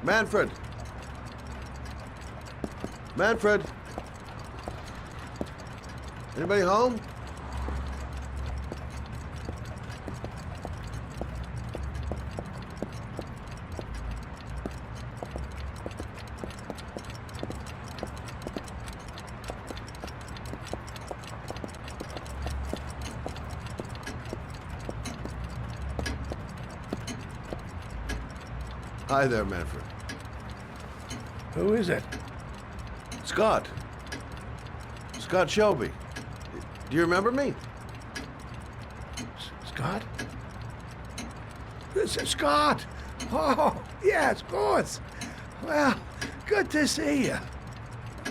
Manfred! Manfred! Anybody home? Hi there, Manfred. Who is it? Scott. Scott Shelby. Do you remember me? Scott? This is Scott! Oh, yes, of course. Well, good to see you.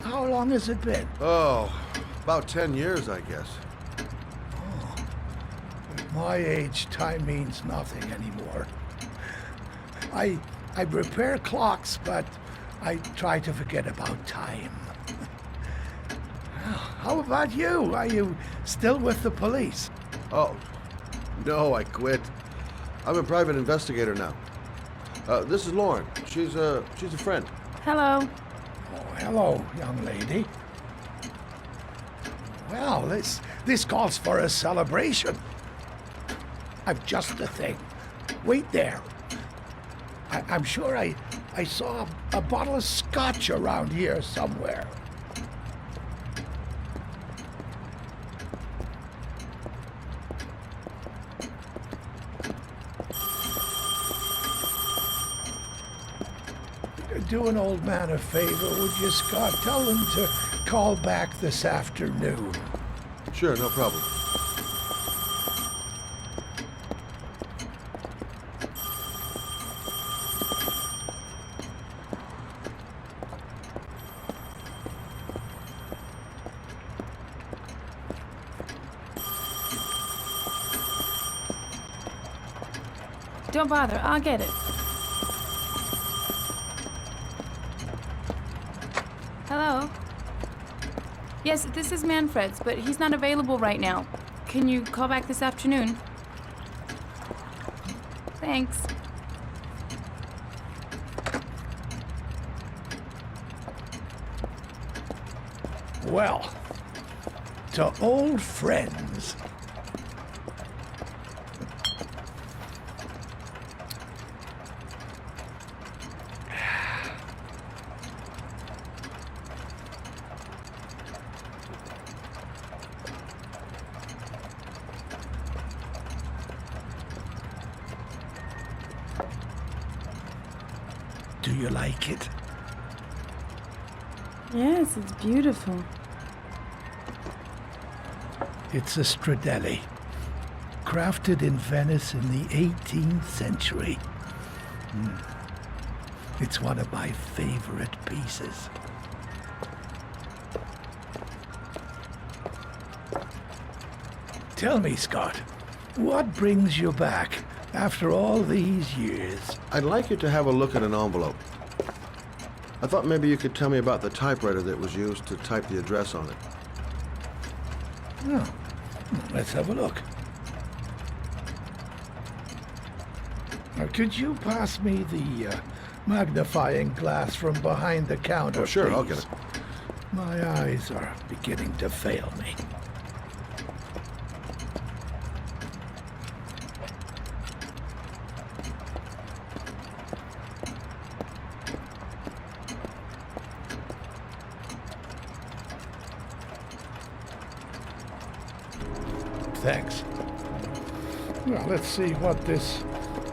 How long has it been? Oh, about 10 years, I guess. Oh, at my age, time means nothing anymore. I repair clocks, but I try to forget about time. How about you? Are you still with the police? Oh, no, I quit. I'm a private investigator now. This is Lauren. She's a friend. Hello. Oh, hello, young lady. Well, this calls for a celebration. I've just the thing. Wait there. I'm sure I saw a bottle of scotch around here somewhere. Do an old man a favor, would you, Scott? Tell him to call back this afternoon. Sure, no problem. Don't bother, I'll get it. Hello? Yes, this is Manfred's, but he's not available right now. Can you call back this afternoon? Thanks. Well, to old friends. Do you like it? Yes, it's beautiful. It's a Stradelli, crafted in Venice in the 18th century. It's one of my favorite pieces. Tell me, Scott, what brings you back after all these years? I'd like you to have a look at an envelope. I thought maybe you could tell me about the typewriter that was used to type the address on it. Oh, let's have a look. Now, could you pass me the magnifying glass from behind the counter, Oh, sure, please? I'll get it. My eyes are beginning to fail me. Thanks. Well, let's see what this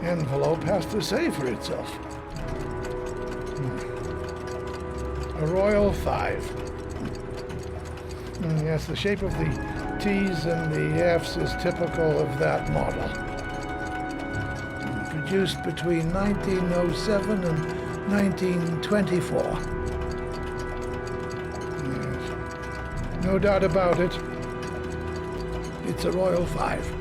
envelope has to say for itself. A Royal 5. Yes, the shape of the T's and the F's is typical of that model. Produced between 1907 and 1924. Yes. No doubt about it. It's a Royal 5.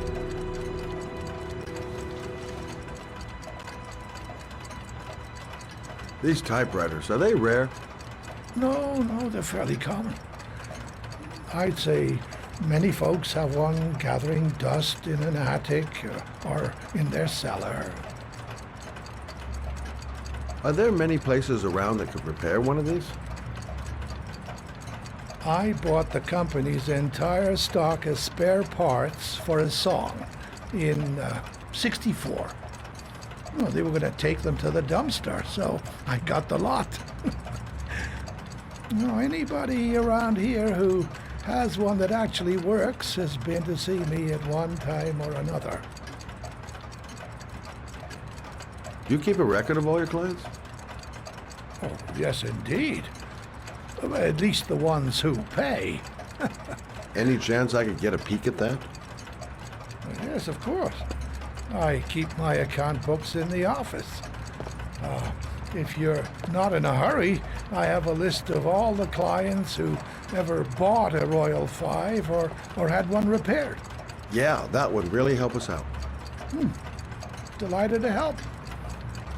These typewriters, are they rare? No, they're fairly common. I'd say many folks have one gathering dust in an attic or in their cellar. Are there many places around that could repair one of these? I bought the company's entire stock of spare parts for a song in '64. Well, they were going to take them to the dumpster, so I got the lot. Anybody around here who has one that actually works has been to see me at one time or another. Do you keep a record of all your clients? Oh, yes, indeed. At least the ones who pay. Any chance I could get a peek at that? Yes, of course. I keep my account books in the office. If you're not in a hurry, I have a list of all the clients who ever bought a Royal 5 or had one repaired. Yeah, that would really help us out. Delighted to help.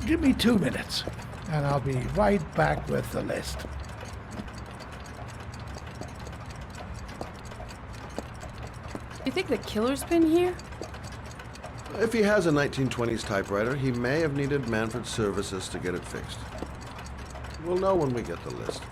Give me 2 minutes, and I'll be right back with the list. You think the killer's been here? If he has a 1920s typewriter, he may have needed Manfred's services to get it fixed. We'll know when we get the list.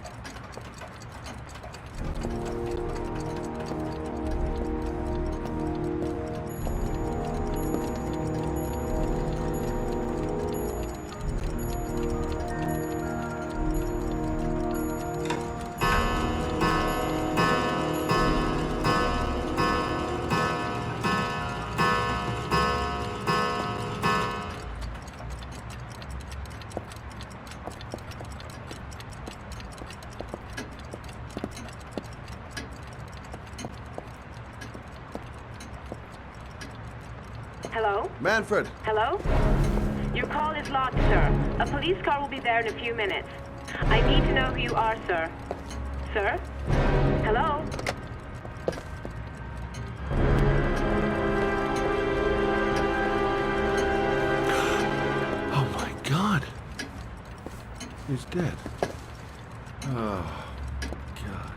Hello? Manfred! Hello? Your call is logged, sir. A police car will be there in a few minutes. I need to know who you are, sir. Sir? Hello? Oh my God! He's dead. Oh, God.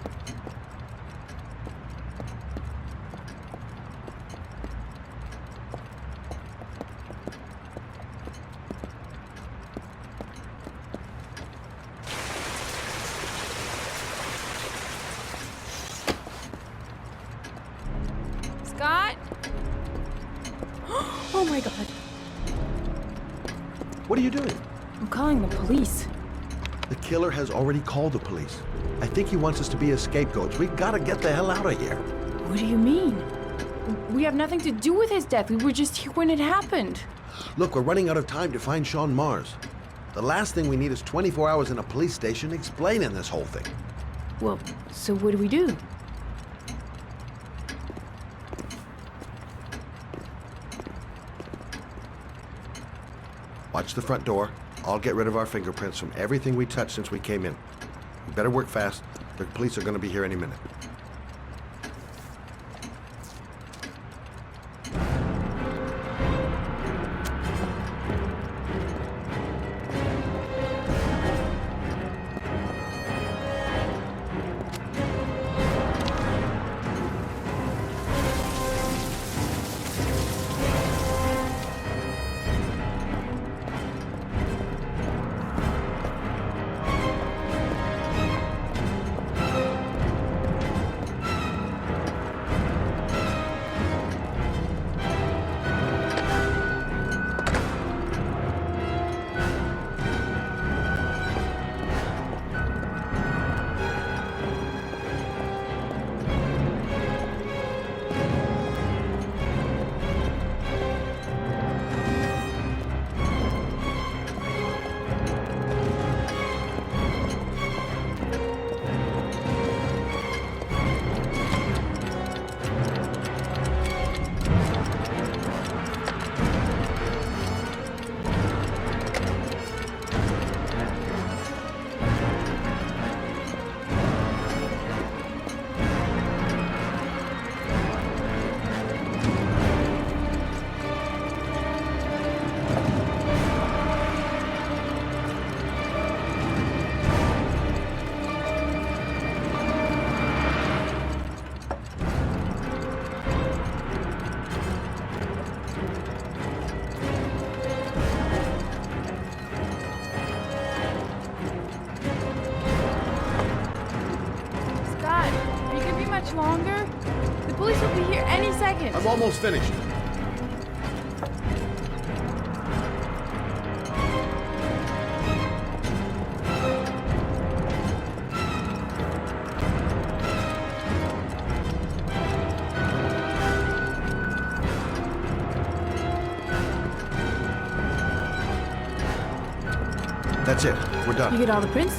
Scott? Oh my God. What are you doing? I'm calling the police. The killer has already called the police. I think he wants us to be his scapegoats. We gotta get the hell out of here. What do you mean? We have nothing to do with his death. We were just here when it happened. Look, we're running out of time to find Sean Mars. The last thing we need is 24 hours in a police station explaining this whole thing. Well, so what do we do? Watch the front door. I'll get rid of our fingerprints from everything we touched since we came in. We better work fast. The police are going to be here any minute. much longer? The police will be here any second. I'm almost finished. That's it. We're done. You get all the prints?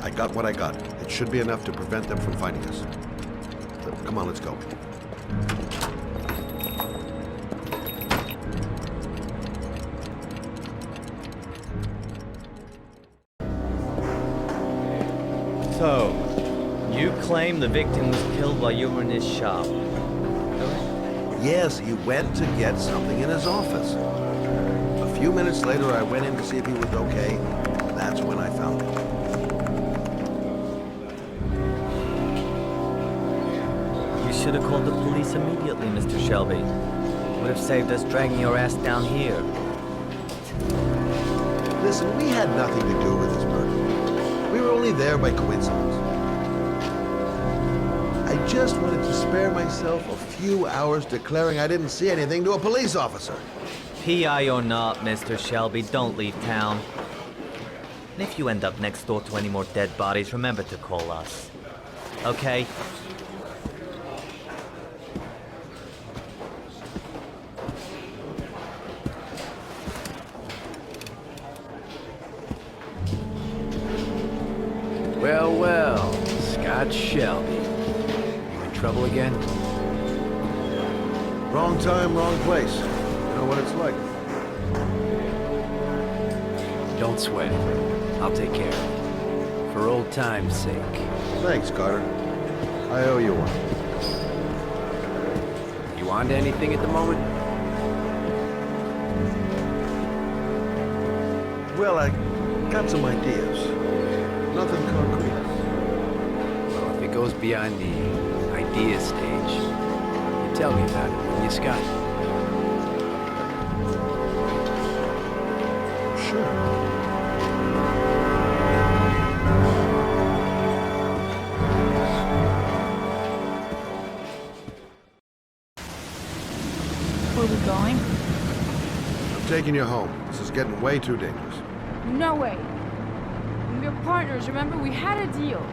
I got what I got. It should be enough to prevent them from finding us. Come on, let's go. So, you claim the victim was killed while you were in his shop. Yes, he went to get something in his office. A few minutes later, I went in to see if he was okay. That's when I found him. You should have called the police immediately, Mr. Shelby. Would have saved us dragging your ass down here. Listen, we had nothing to do with this murder. We were only there by coincidence. I just wanted to spare myself a few hours declaring I didn't see anything to a police officer. PI or not, Mr. Shelby, don't leave town. And if you end up next door to any more dead bodies, remember to call us. Okay? Well, well, Scott Shelby. You in trouble again? Wrong time, wrong place. You know what it's like. Don't sweat it. I'll take care of it. For old time's sake. Thanks, Carter. I owe you one. You on to anything at the moment? Well, I got some ideas. Nothing concrete. Well, if it goes beyond the idea stage, you tell me about it, will you, Scott? Sure. Where are we going? I'm taking you home. This is getting way too dangerous. No way. We're partners, remember? We had a deal.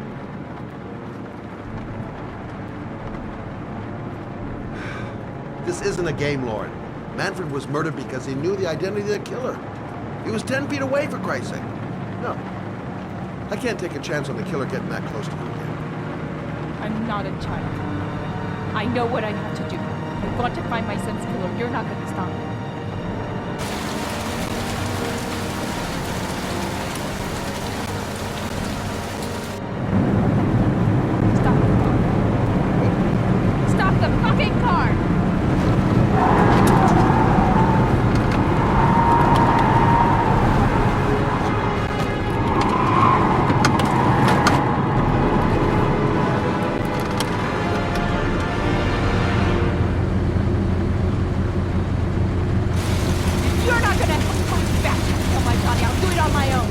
This isn't a game, Lauren. Manfred was murdered because he knew the identity of the killer. He was 10 feet away, for Christ's sake. No. I can't take a chance on the killer getting that close to you again. I'm not a child. I know what I have to do. I want to find my son's killer. You're not going to stop me. Stop the fucking car! You're not gonna fight back and kill my body. I'll do it on my own.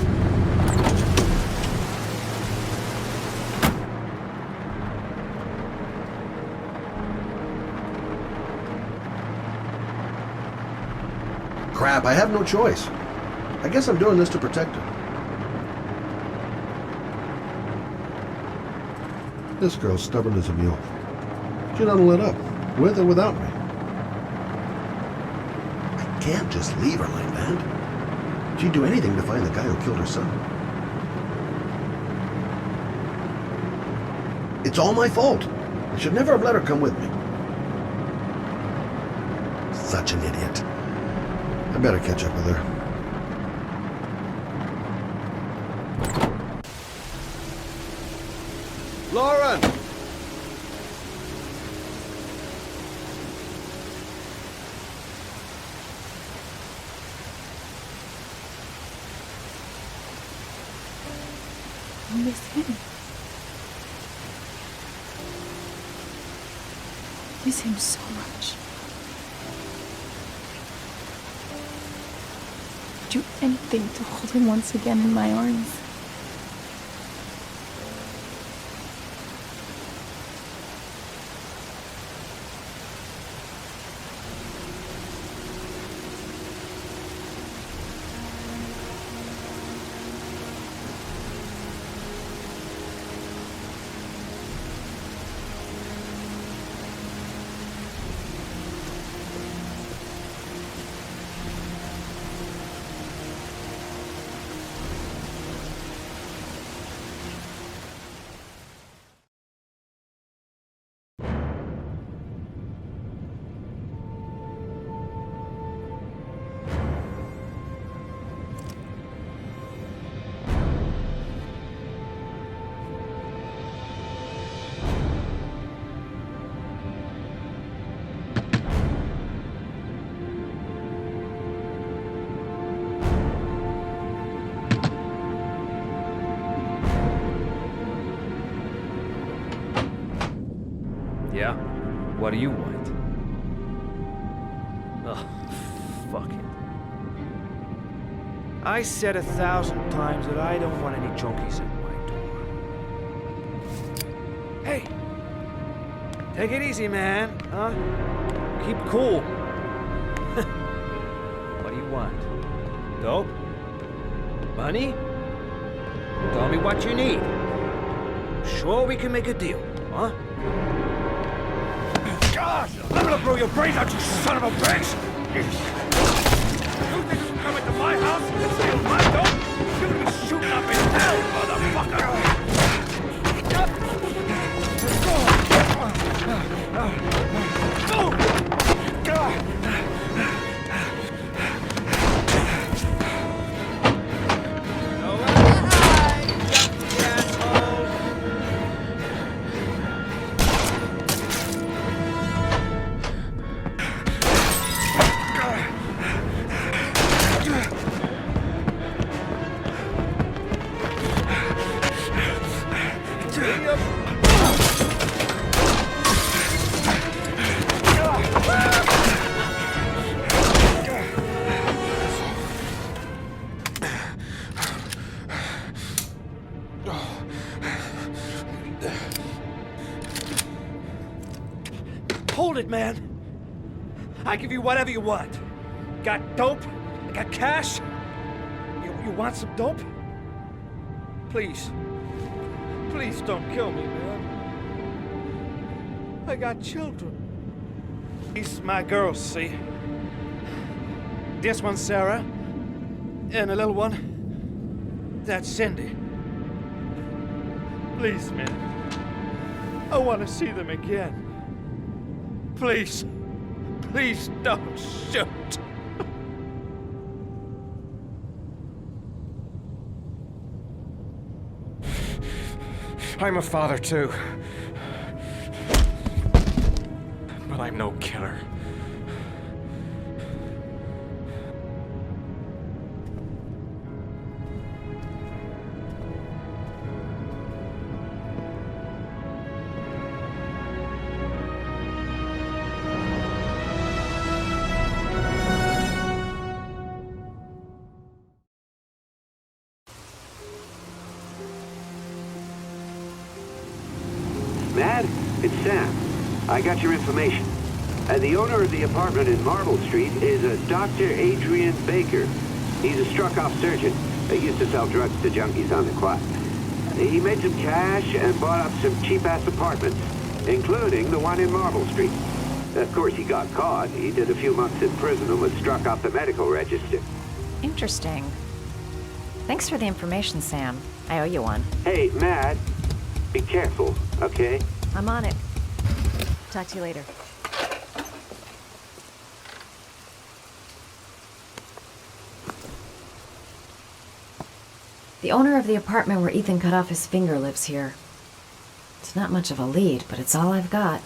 Crap, I have no choice. I guess I'm doing this to protect her. This girl's stubborn as a mule. She doesn't let up, with or without me. I can't just leave her like that. She'd do anything to find the guy who killed her son. It's all my fault. I should never have let her come with me. Such an idiot. I better catch up with her. Lauren! I miss him. I miss him so much. do anything to hold him once again in my arms. Yeah? What do you want? Oh, fuck it. I said 1,000 times that I don't want any junkies at my door. Hey! Take it easy, man, huh? Keep cool. What do you want? Dope? Money? Tell me what you need. Sure we can make a deal, huh? God! I'm gonna blow your brains out, you son of a bitch! You think you can come into my house and steal my dope? You're gonna be shooting up in hell, motherfucker! Hold it, man. I give you whatever you want. Got dope? Got cash? You want some dope? Please. Please don't kill me, man. I got children. These my girls, see? This one's Sarah. And the little one, that's Cindy. Please, man. I want to see them again. Please. Please don't shoot. I'm a father too. But I'm no killer. Mad? It's Sam. I got your information. The owner of the apartment in Marble Street is a Dr. Adrian Baker. He's a struck-off surgeon. He used to sell drugs to junkies on the quad. He made some cash and bought up some cheap-ass apartments, including the one in Marble Street. Of course, he got caught. He did a few months in prison and was struck off the medical register. Interesting. Thanks for the information, Sam. I owe you one. Hey, Mad. Be careful, okay? I'm on it. Talk to you later. The owner of the apartment where Ethan cut off his finger lives here. It's not much of a lead, but it's all I've got.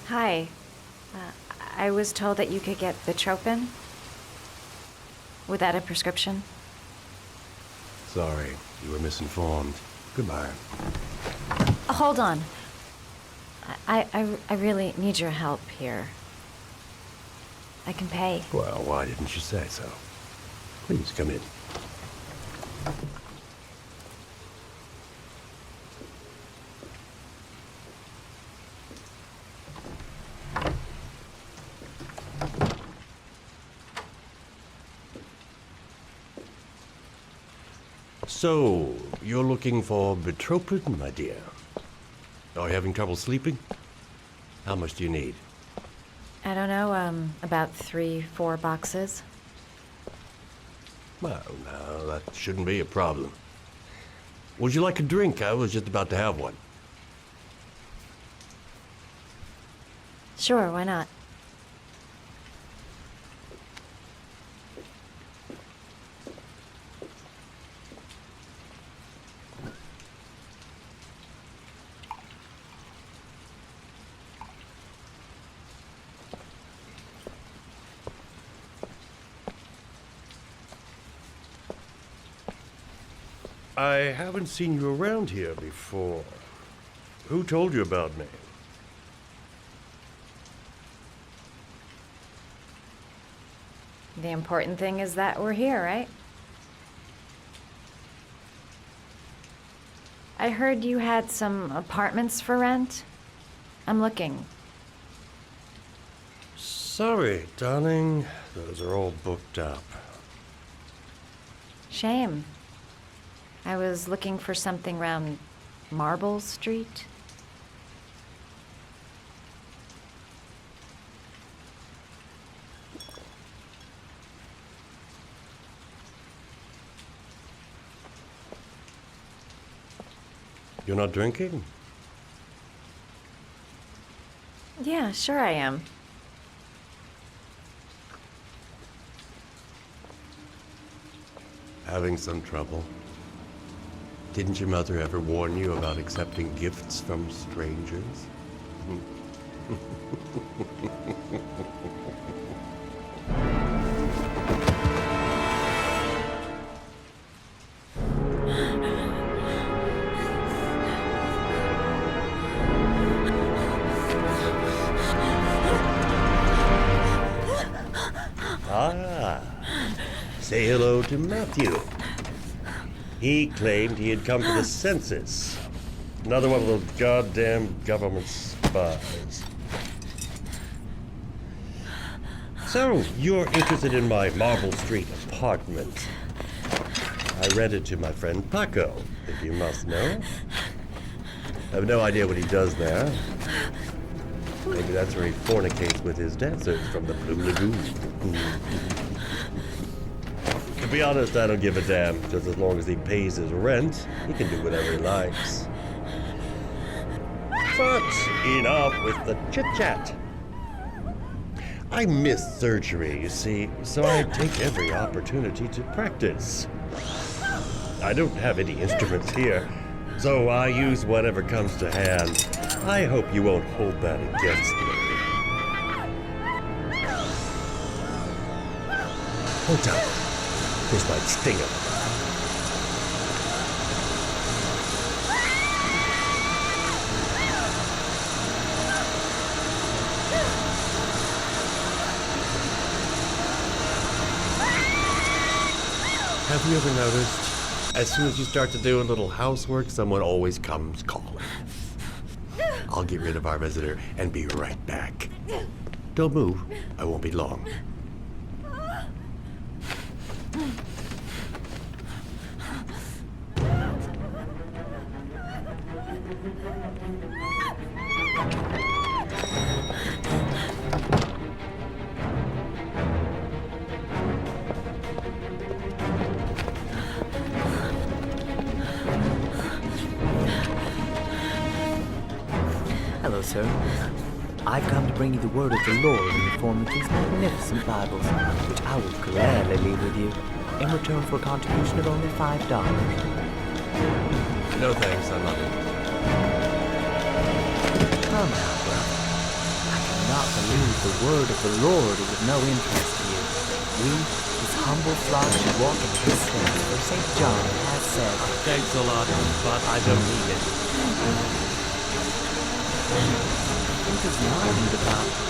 Hi. I was told that you could get Bitropin. Without a prescription. Sorry, you were misinformed. Goodbye. Hold on. I really need your help here. I can pay. Well, why didn't you say so? Please come in. So, you're looking for betrothed, my dear? Are you having trouble sleeping? How much do you need? I don't know, about 3-4 boxes. Well, no, that shouldn't be a problem. Would you like a drink? I was just about to have one. Sure, why not? I haven't seen you around here before. Who told you about me? The important thing is that we're here, right? I heard you had some apartments for rent. I'm looking. Sorry, darling. Those are all booked up. Shame. I was looking for something around Marble Street. You're not drinking? Yeah, sure I am. Having some trouble? Didn't your mother ever warn you about accepting gifts from strangers? Ah, say hello to Matthew. He claimed he had come for the census. Another one of those goddamn government spies. So, you're interested in my Marble Street apartment. I rented to my friend Paco, if you must know. I have no idea what he does there. Maybe that's where he fornicates with his dancers from the Blue Lagoon. To be honest, I don't give a damn, just as long as he pays his rent, he can do whatever he likes. But enough with the chit-chat. I miss surgery, you see, so I take every opportunity to practice. I don't have any instruments here, so I use whatever comes to hand. I hope you won't hold that against me. Hold up. This might sting him. Have you ever noticed, as soon as you start to do a little housework, someone always comes calling? I'll get rid of our visitor and be right back. Don't move. I won't be long. Hello, sir. I've come to bring you the word of the Lord in the form of these magnificent Bibles, which I will gladly leave with you in return for a contribution of only $5. No thanks, I'm not interested. Come now, brother. I cannot believe the word of the Lord is of no interest to you. We, his humble flock, should walk in his steps, for St. John has said, Thanks a lot, but I don't need it. what does he read about?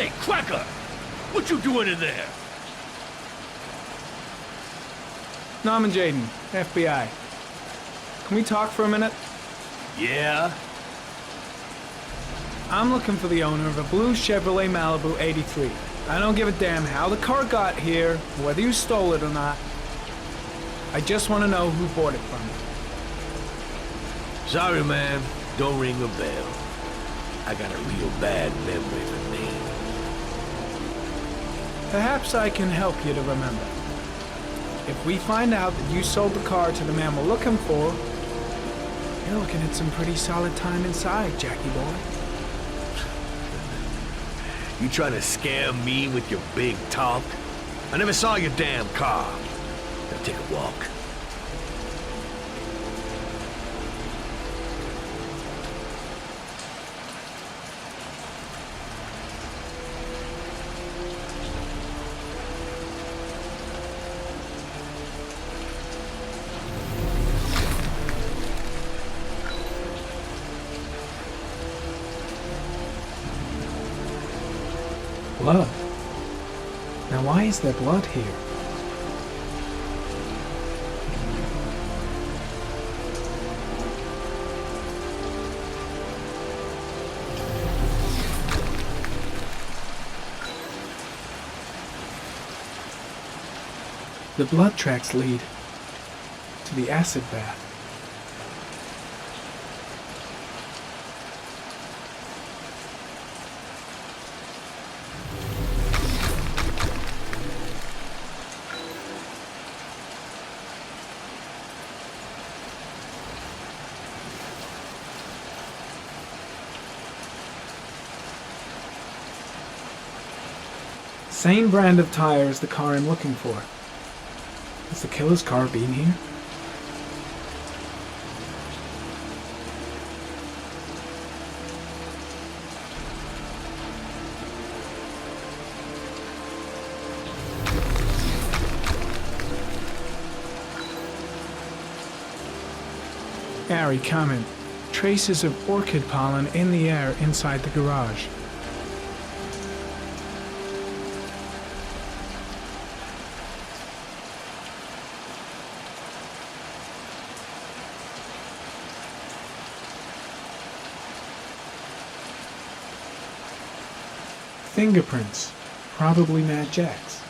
Hey, Cracker! What you doing in there? Norman Jaden, FBI. Can we talk for a minute? Yeah? I'm looking for the owner of a blue Chevrolet Malibu 83. I don't give a damn how the car got here, whether you stole it or not. I just want to know who bought it from you. Sorry, man. Don't ring a bell. I got a real bad memory for names. Perhaps I can help you to remember. If we find out that you sold the car to the man we're looking for, you're looking at some pretty solid time inside, Jackie boy. You trying to scam me with your big talk? I never saw your damn car. Now take a walk. Blood. Now why is there blood here? The blood tracks lead to the acid bath. Same brand of tire as the car I'm looking for. Has the killer's car been here? Gary, comment. Traces of orchid pollen in the air inside the garage. Fingerprints, probably Mad Jack's.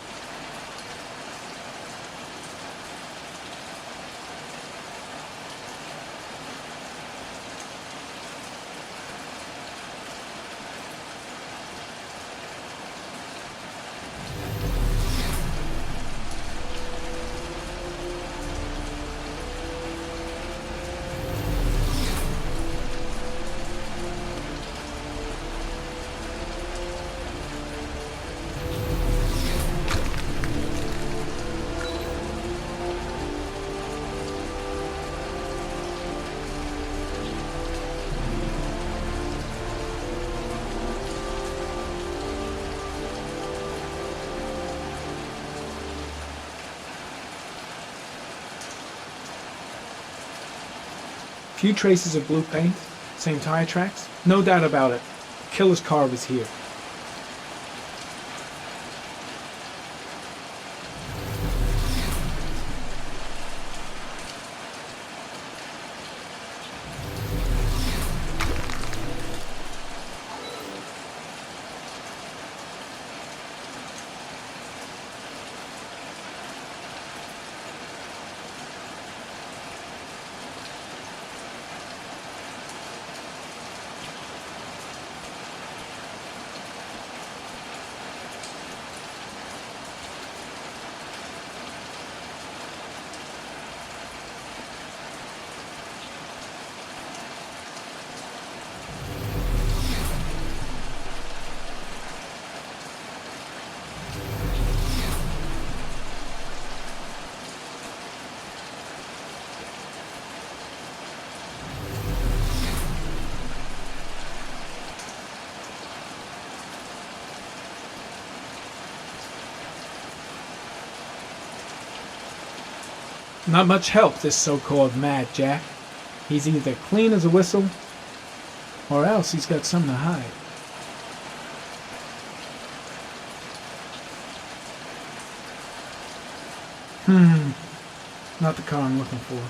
Few traces of blue paint, same tire tracks. No doubt about it. The killer's car was here. Not much help, this so-called Mad Jack. He's either clean as a whistle, or else he's got something to hide. Not the car I'm looking for.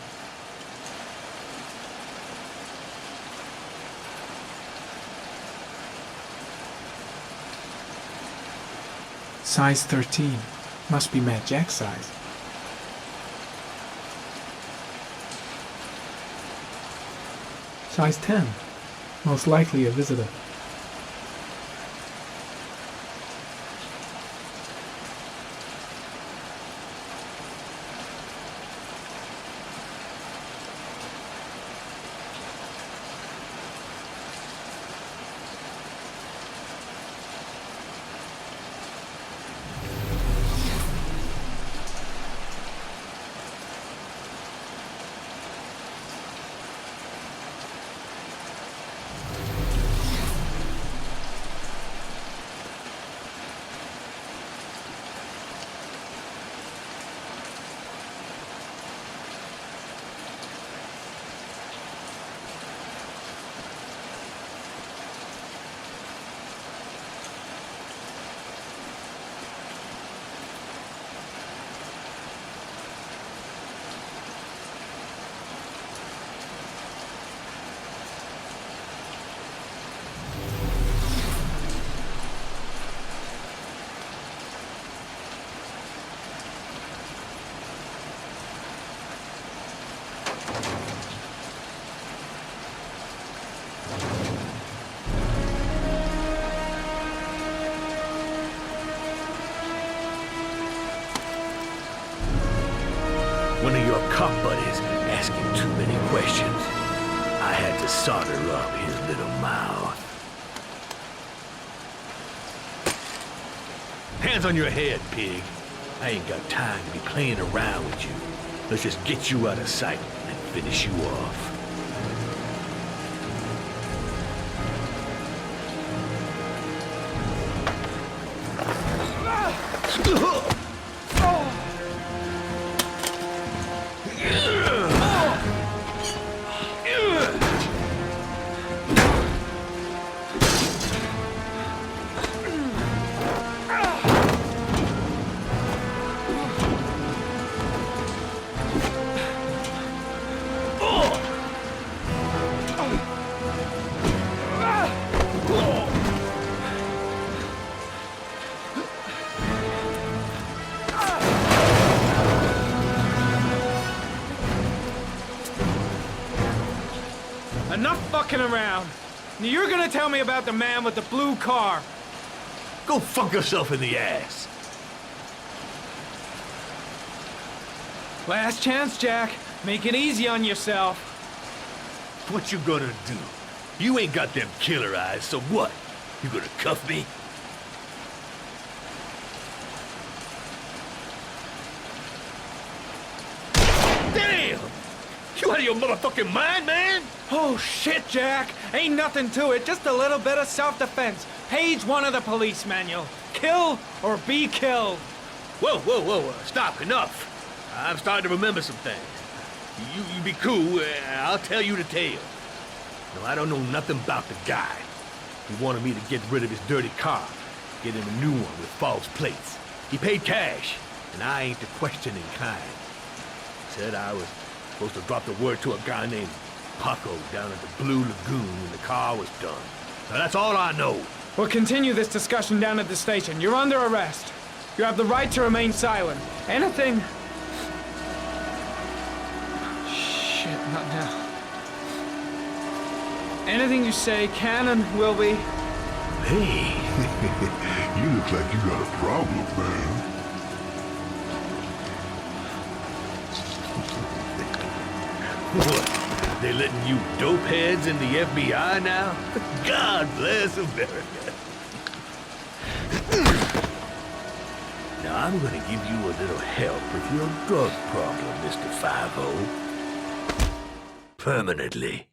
Size 13. Must be Mad Jack's size. Size 10. Most likely a visitor. One of your cop buddies asking too many questions. I had to solder up his little mouth. Hands on your head, pig. I ain't got time to be playing around with you. Let's just get you out of sight and finish you off. Enough fucking around. Now you're gonna tell me about the man with the blue car. Go fuck yourself in the ass. Last chance, Jack. Make it easy on yourself. What you gonna do? You ain't got them killer eyes, so what? You gonna cuff me? Damn! You out of your motherfucking mind, man? Oh shit, Jack. Ain't nothing to it. Just a little bit of self-defense. Page 1 of the police manual. Kill or be killed. Whoa, whoa, whoa, stop, enough. I'm starting to remember some things. You be cool, I'll tell you the tale. No, I don't know nothing about the guy. He wanted me to get rid of his dirty car, get him a new one with false plates. He paid cash, and I ain't the questioning kind. Said I was supposed to drop the word to a guy named Paco down at the Blue Lagoon when the car was done. Now that's all I know. We'll continue this discussion down at the station. You're under arrest. You have the right to remain silent. Anything... Shit, not now. Anything you say can and will be... Hey, You look like you got a problem, man. what? They letting you dope heads in the FBI now? God bless America. Now I'm gonna give you a little help with your drug problem, Mr. 5-0. Permanently.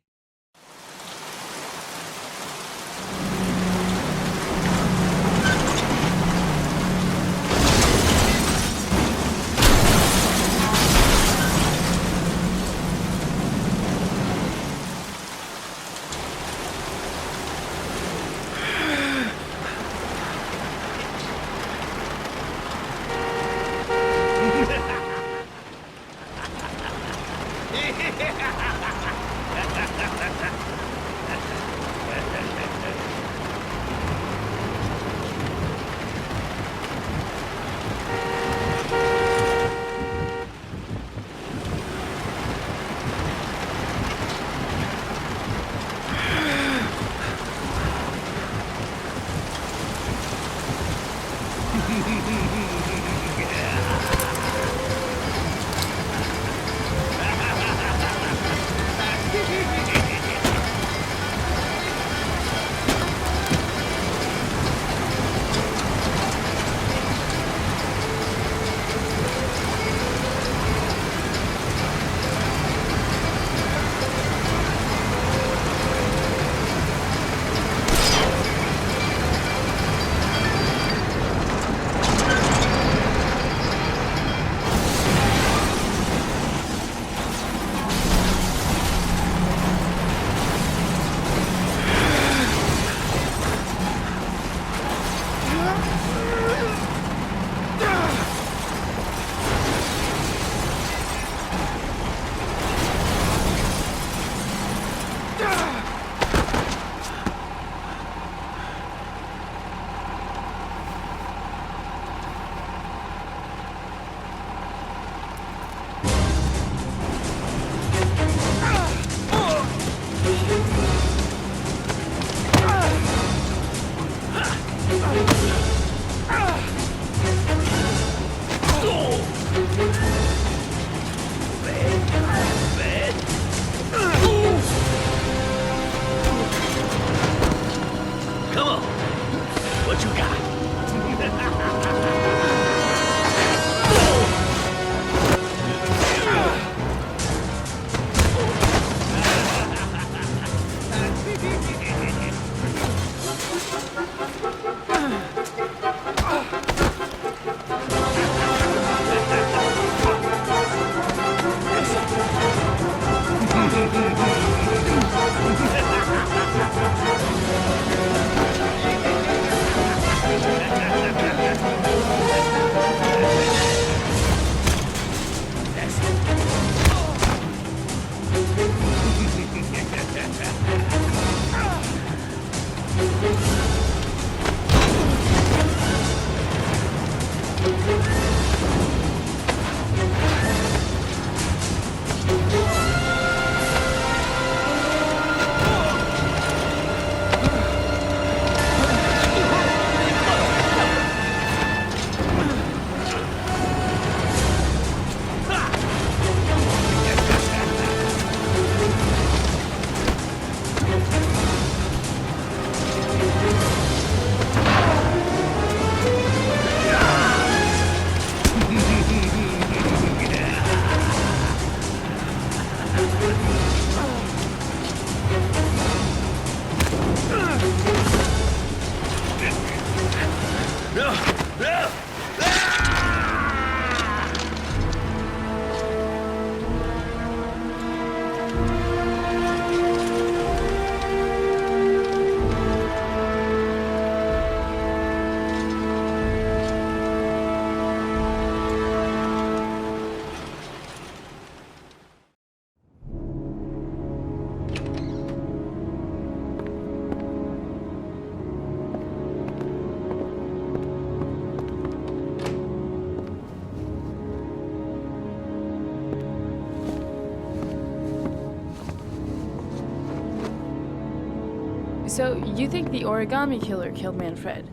So, you think the origami killer killed Manfred?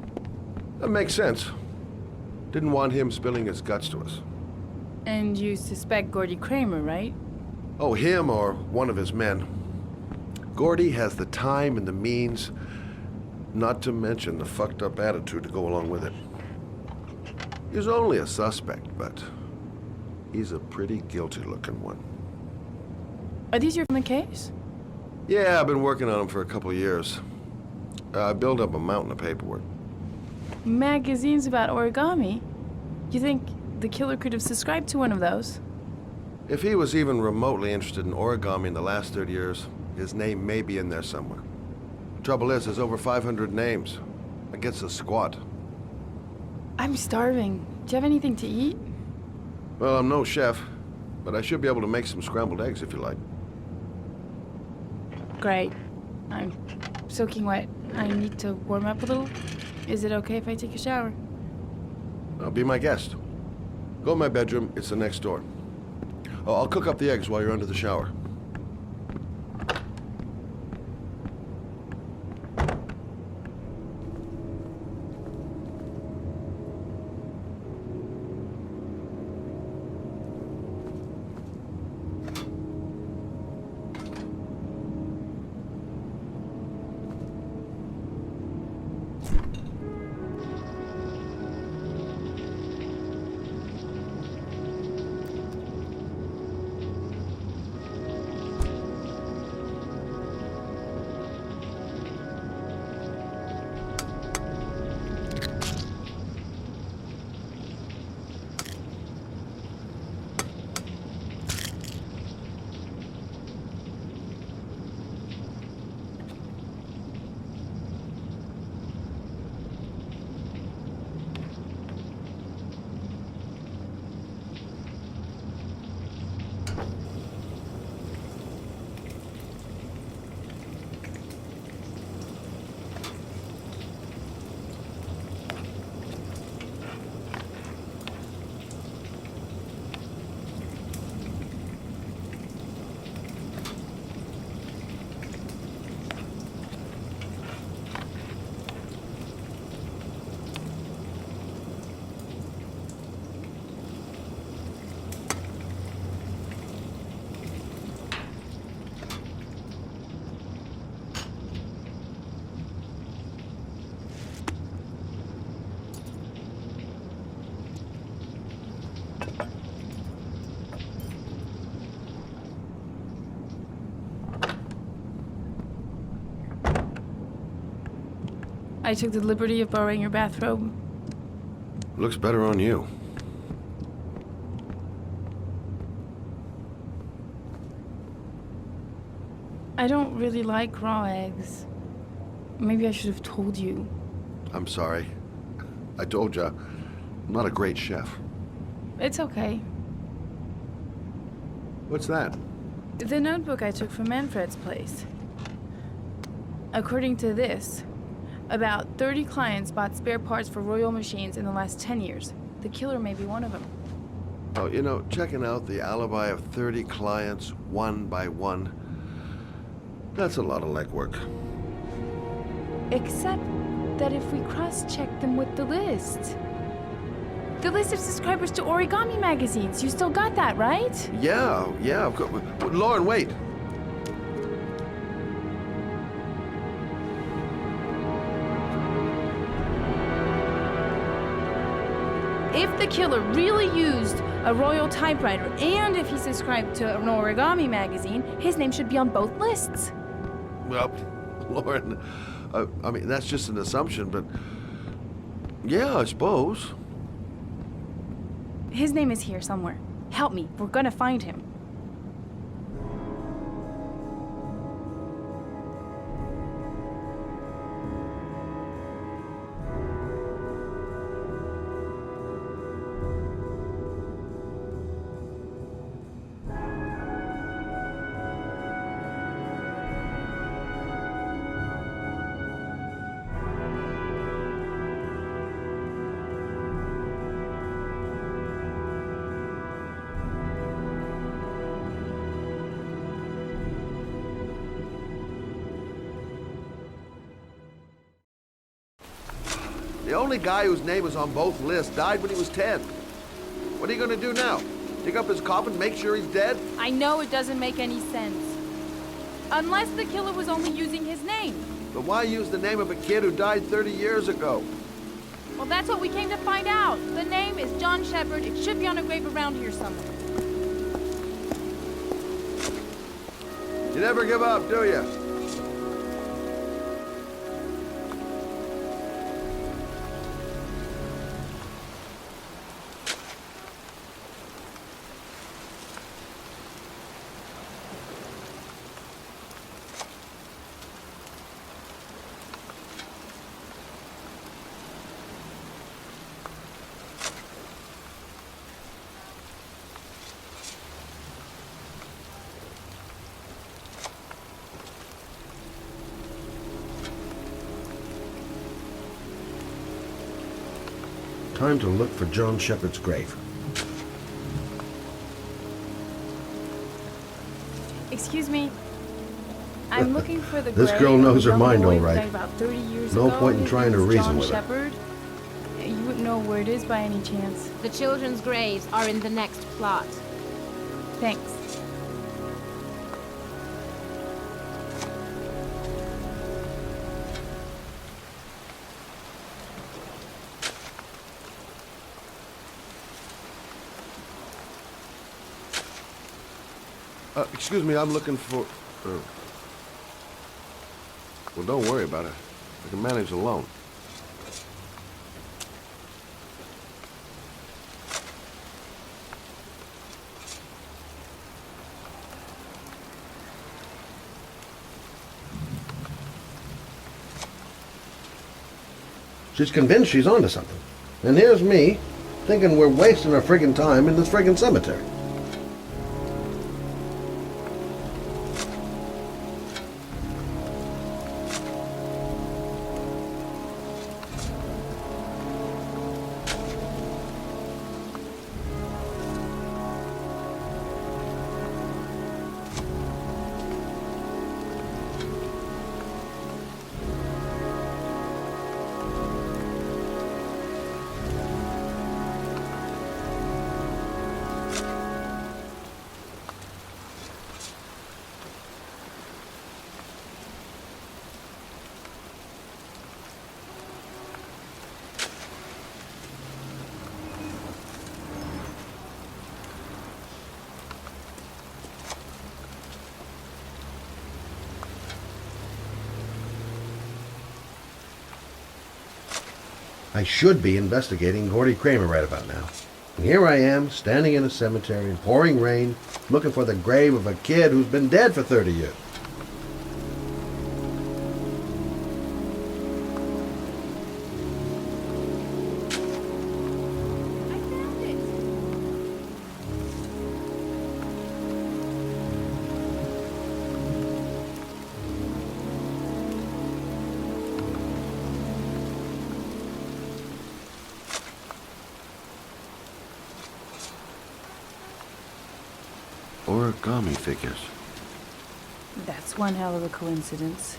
That makes sense. Didn't want him spilling his guts to us. And you suspect Gordy Kramer, right? Oh, him or one of his men. Gordy has the time and the means, not to mention the fucked up attitude to go along with it. He's only a suspect, but he's a pretty guilty-looking one. Are these your from the case? Yeah, I've been working on him for a couple years. I built up a mountain of paperwork. Magazines about origami? You think the killer could have subscribed to one of those? If he was even remotely interested in origami in the last 30 years, his name may be in there somewhere. Trouble is, there's over 500 names. That gets a squat. I'm starving. Do you have anything to eat? Well, I'm no chef, but I should be able to make some scrambled eggs if you like. Great. I'm soaking wet. I need to warm up a little. Is it okay if I take a shower? Be my guest. Go in my bedroom, it's the next door. Oh, I'll cook up the eggs while you're under the shower. I took the liberty of borrowing your bathrobe. Looks better on you. I don't really like raw eggs. Maybe I should have told you. I'm sorry. I told you, I'm not a great chef. It's okay. What's that? The notebook I took from Manfred's place. According to this, about 30 clients bought spare parts for Royal machines in the last 10 years. The killer may be one of them. Oh, you know, checking out the alibi of 30 clients one by one, that's a lot of legwork. Except that if we cross-check them with the list. The list of subscribers to origami magazines. You still got that, right? Yeah, of course. Lauren, wait. If the killer really used a Royal typewriter and if he subscribed to an origami magazine, his name should be on both lists. Well, Lauren, I mean, that's just an assumption, but yeah, I suppose. His name is here somewhere. Help me. We're gonna find him. only guy whose name is on both lists died when he was 10. What are you gonna do now? Dig up his coffin, make sure he's dead? I know it doesn't make any sense. Unless the killer was only using his name. But why use the name of a kid who died 30 years ago? Well, that's what we came to find out. The name is John Shepard. It should be on a grave around here somewhere. You never give up, do you? Time to look for John Shepard's grave. Excuse me. I'm looking for the This grave girl knows of a her young mind boy all who right. died about 30 years No ago. point in His trying name to is reason John with her. Shepard. You wouldn't know where it is by any chance. The children's graves are in the next plot. Thanks. Excuse me, I'm looking for... Well, don't worry about it. I can manage alone. She's convinced she's onto something. And here's me, thinking we're wasting our friggin' time in this friggin' cemetery. I should be investigating Gordy Kramer right about now. And here I am, standing in a cemetery in pouring rain, looking for the grave of a kid who's been dead for 30 years. Origami figures. That's one hell of a coincidence.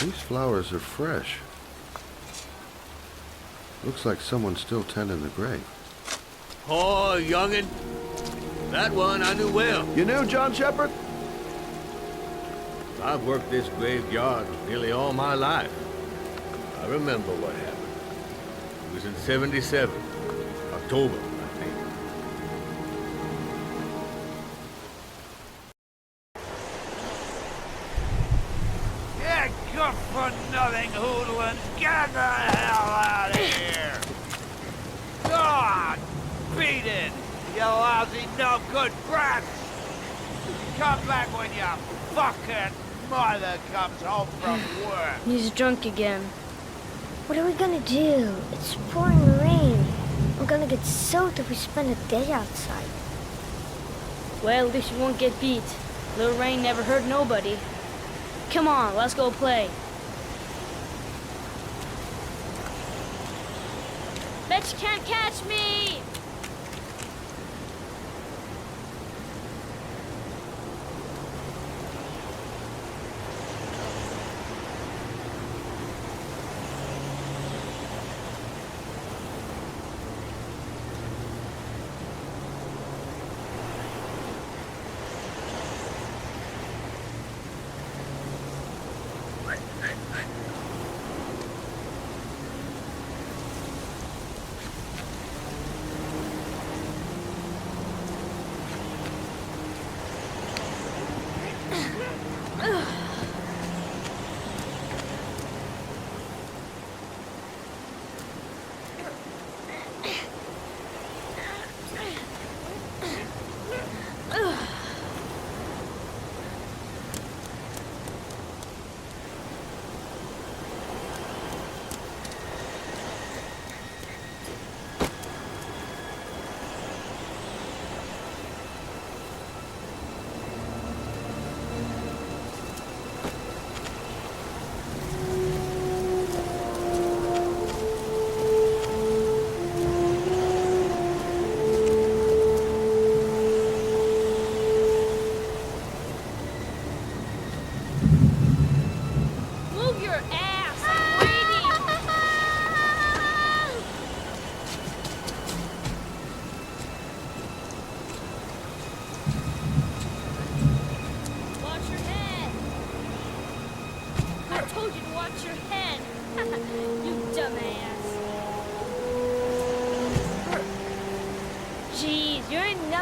These flowers are fresh. Looks like someone's still tending the grave. Oh, youngin'. That one I knew well. You knew John Shepard? I've worked this graveyard nearly all my life. I remember what happened. It was in 77. October, I think. Yeah, good-for-nothing hoodlums, get the hell out of here! God, beat it, you lousy no-good brats! Come back when your fucking mother comes home from work. He's drunk again. What are we gonna do? It's pouring rain. We're gonna get soaked if we spend a day outside. Well, at least you won't get beat. Little rain never hurt nobody. Come on, let's go play. Bet you can't catch me!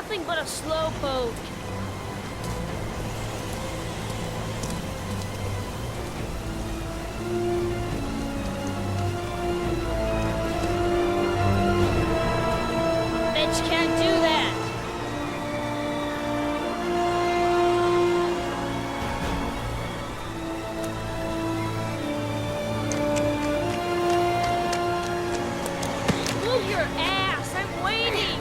nothing but a slowpoke. Bet you can't do that. Move your ass, I'm waiting.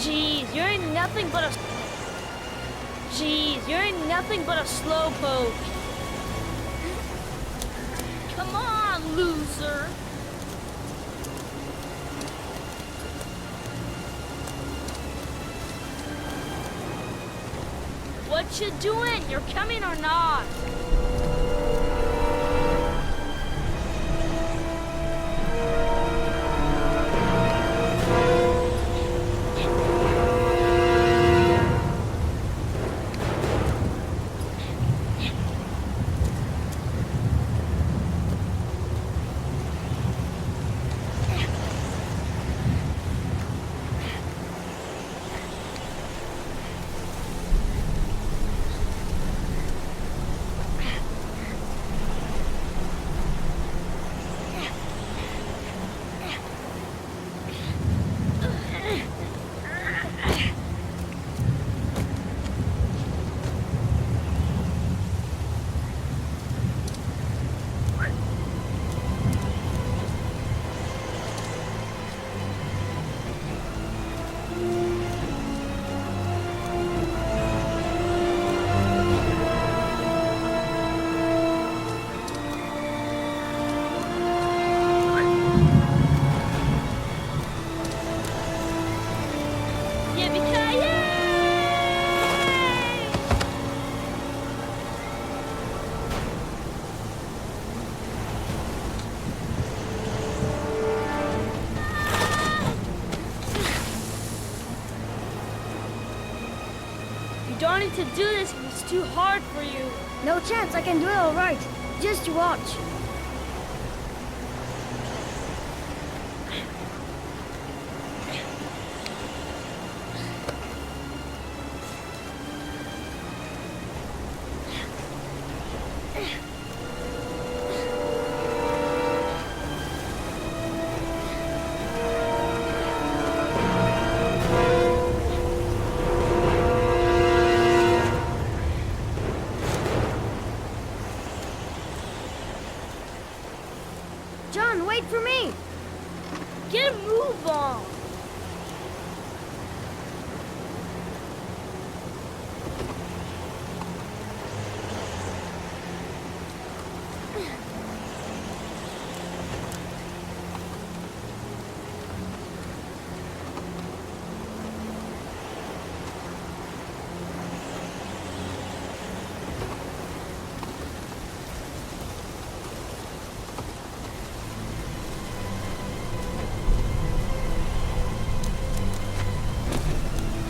Jeez, you're nothing but a... Jeez, you're nothing but a slowpoke. Come on, loser. What you doing? You're coming or not? You don't need to do this if it's too hard for you. No chance, I can do it all right. Just watch. John, wait for me! Get a move on!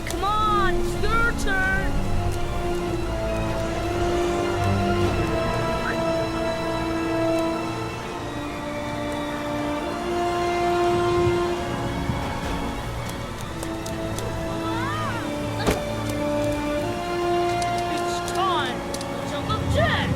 Come on, it's your turn! It's time to jump up jack!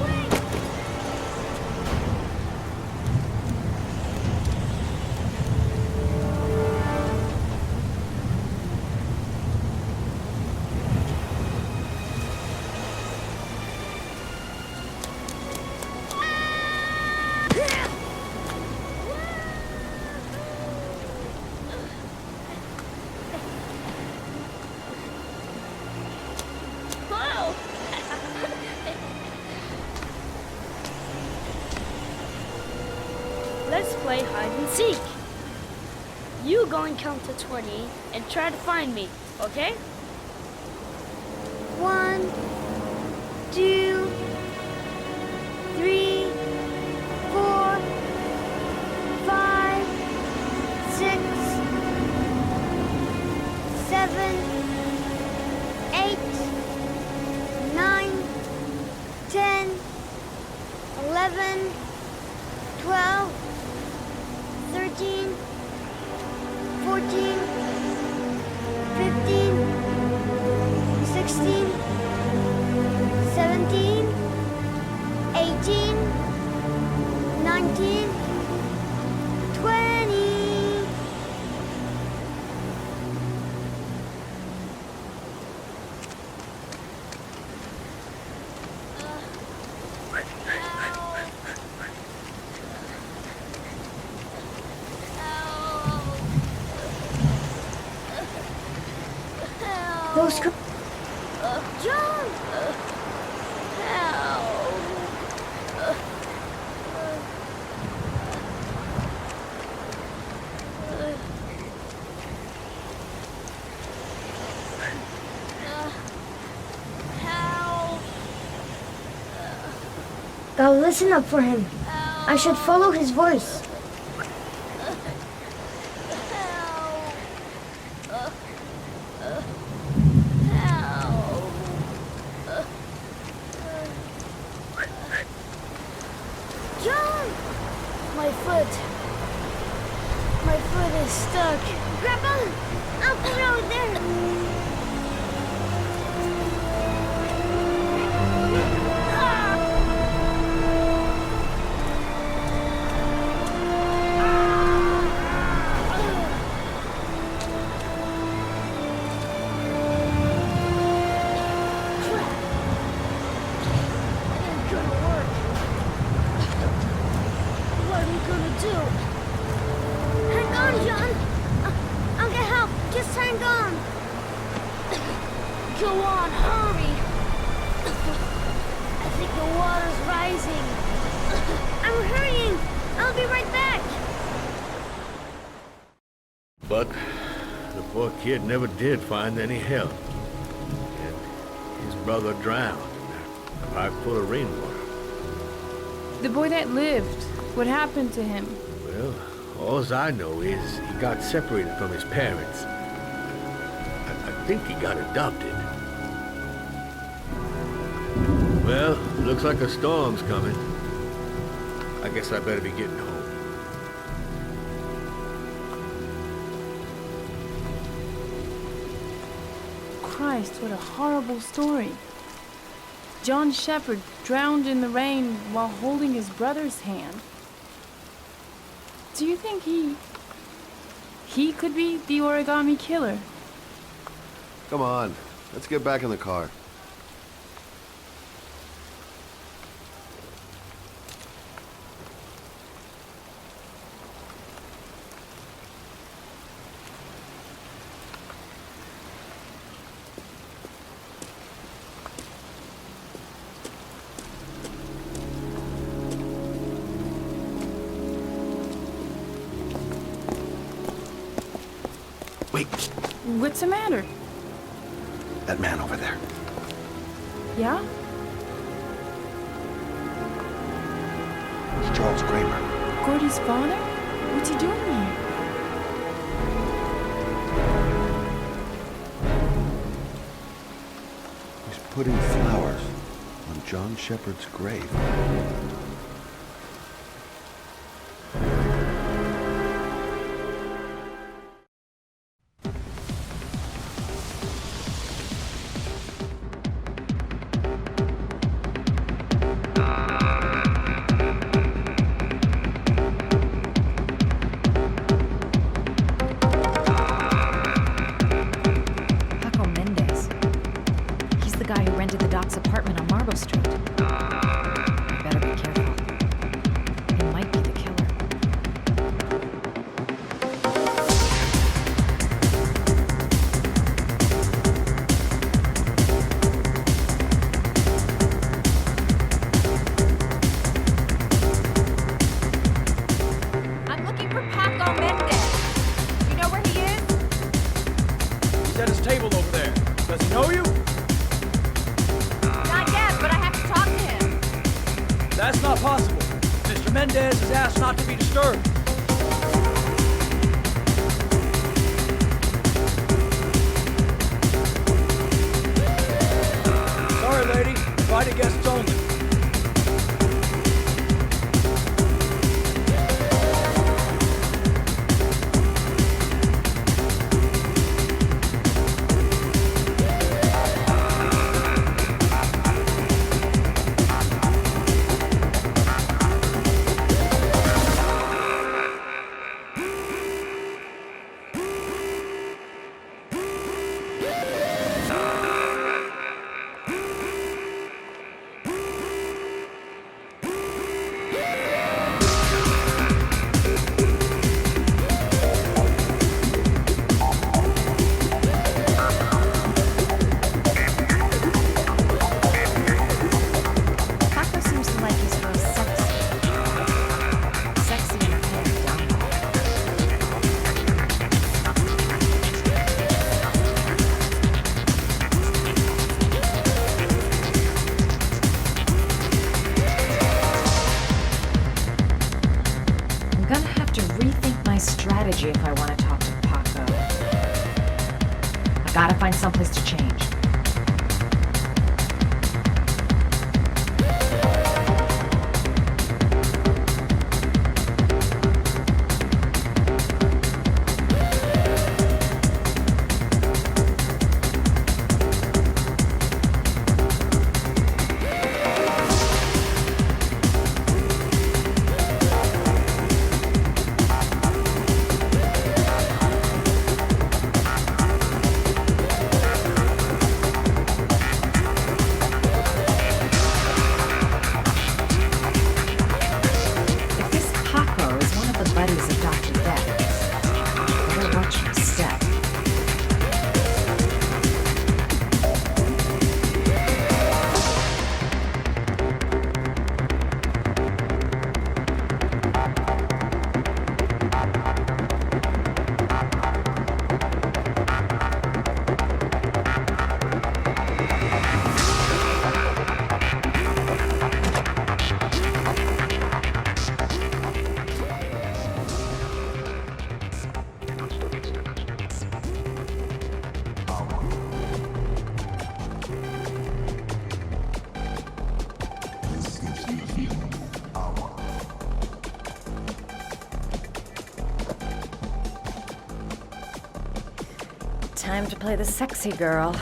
Whoa! Let's play hide and seek. You go and count to 20 and try to find me, okay? 1, 2, 3, 4, 5, 6, 7, 8, 9, 10, 11, 12, 13, 14, 15, 16, 17, 18, 19, 20. Those John! Gotta listen up for him. I should follow his voice. John! My foot. My foot is stuck. Grab on! I'll put it over there. Go on, hurry! I think the water's rising. I'm hurrying! I'll be right back! But the poor kid never did find any help. And his brother drowned in a pipe full of rainwater. The boy that lived, what happened to him? Well, all I know is he got separated from his parents. I think he got adopted. Well, looks like a storm's coming. I guess I better be getting home. Christ, what a horrible story. John Shepard drowned in the rain while holding his brother's hand. Do you think he could be the origami killer? Come on, let's get back in the car. Wait. What's the matter? That man over there. Yeah? It's Charles Kramer. Gordy's father? What's he doing here? He's putting flowers on John Shepard's grave. Apartment on Marble Street. You better be careful. He might be the killer. I'm looking for Paco Mendez. You know where he is? He's at his table over there. Does he know you? That's not possible. Mr. Mendez has asked not to be disturbed. Sorry, lady. Invited guests only. find someplace to change. Time to play the sexy girl.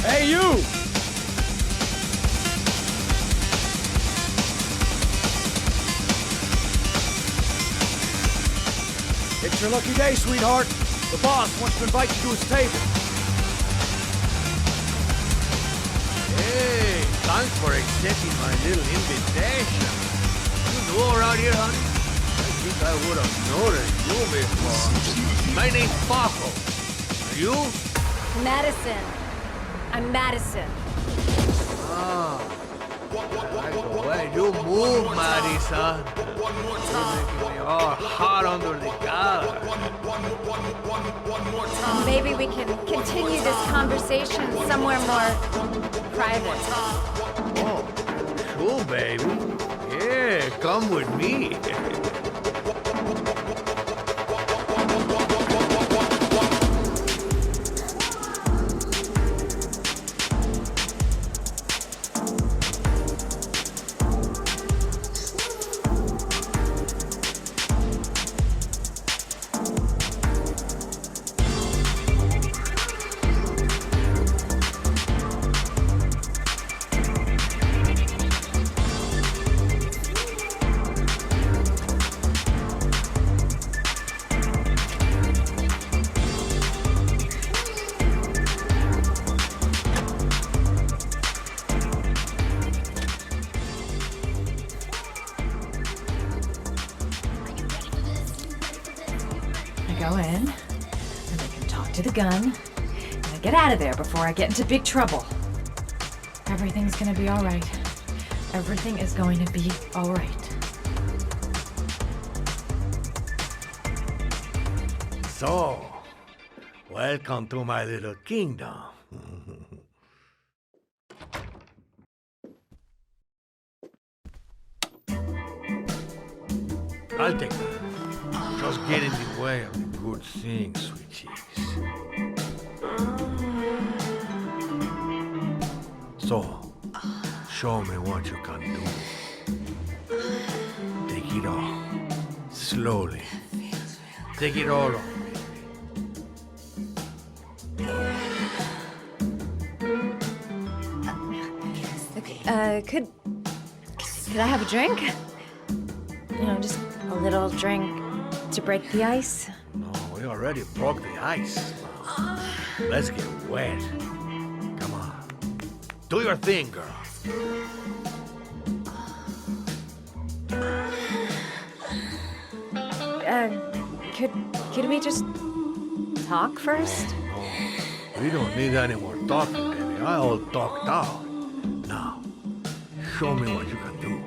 Hey, you! It's your lucky day, sweetheart. The boss wants to invite you to his table. Hey, thanks for accepting my little invitation. You know around here, honey? I think I would have noticed you before. My name's Paco. Are you? Madison. I'm Madison. Ah. I like the way you move, Madison. You're making me all hot under the collar. Maybe we can continue this conversation somewhere more private. Oh, sure, baby. Yeah, come with me. in, and I can talk to the gun, and I get out of there before I get into big trouble. Everything's gonna be all right. Everything is going to be all right. So, welcome to my little kingdom. I'll take that. Just get in the way of the good things, sweet cheeks. So, show me what you can do. Take it all. Slowly. Take it all on. Could I have a drink? You know, just a little drink to break the ice. No, we already broke the ice. Let's get wet. Come on. Do your thing, girl. Could we just talk first? No, we don't need any more talking, baby. I all talked out. Now, show me what you can do.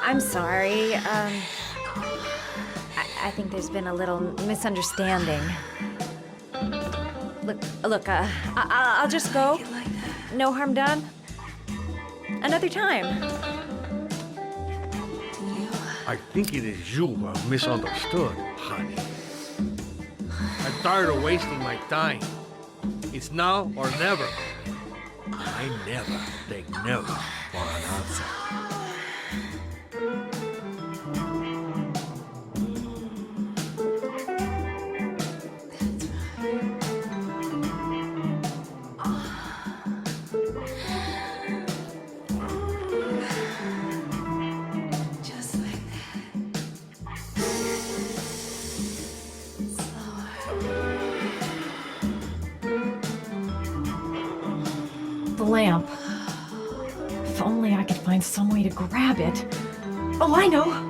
I'm sorry. I think there's been a little misunderstanding. Look, I'll just go. No harm done. Another time. I think it is you who have misunderstood, honey. I'm tired of wasting my time. It's now or never. I never take never for an answer. The lamp. If only I could find some way to grab it. Oh, I know!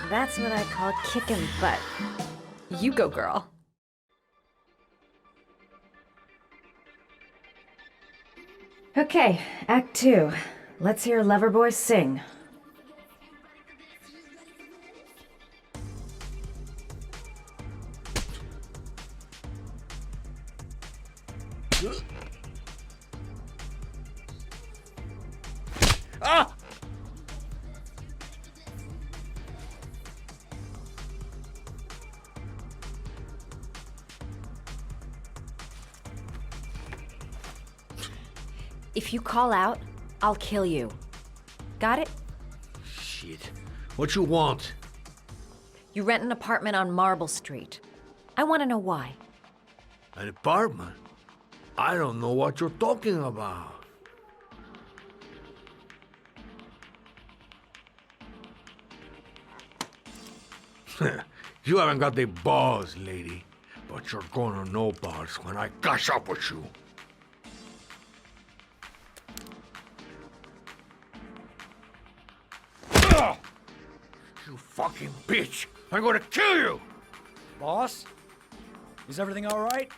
That's what I call kicking butt. You go, girl. Okay, Act 2. Let's hear Loverboy sing. Ah! If you call out, I'll kill you. Got it? Shit. What you want? You rent an apartment on Marble Street. I want to know why. An apartment? I don't know what you're talking about. You haven't got the balls, lady. But you're gonna know balls when I catch up with you. You fucking bitch! I'm gonna kill you! Boss? Is everything all right?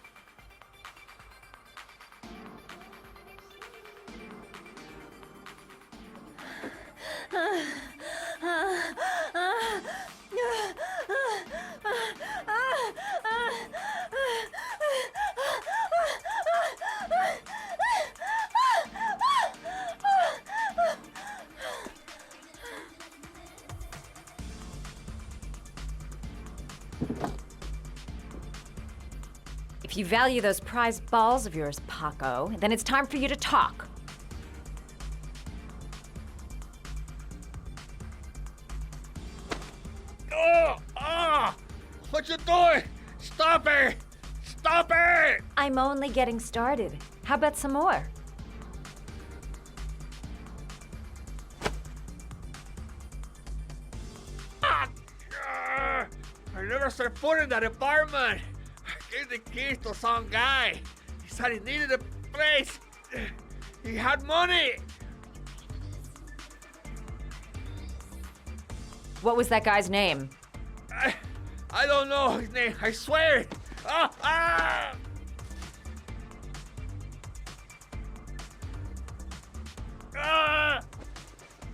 If you value those prize balls of yours, Paco, then it's time for you to talk. What you doing? Stop it! Stop it! I'm only getting started. How about some more? I never set foot in that apartment. I gave the keys to some guy. He said he needed a place. He had money. What was that guy's name? I don't know his name. I swear it.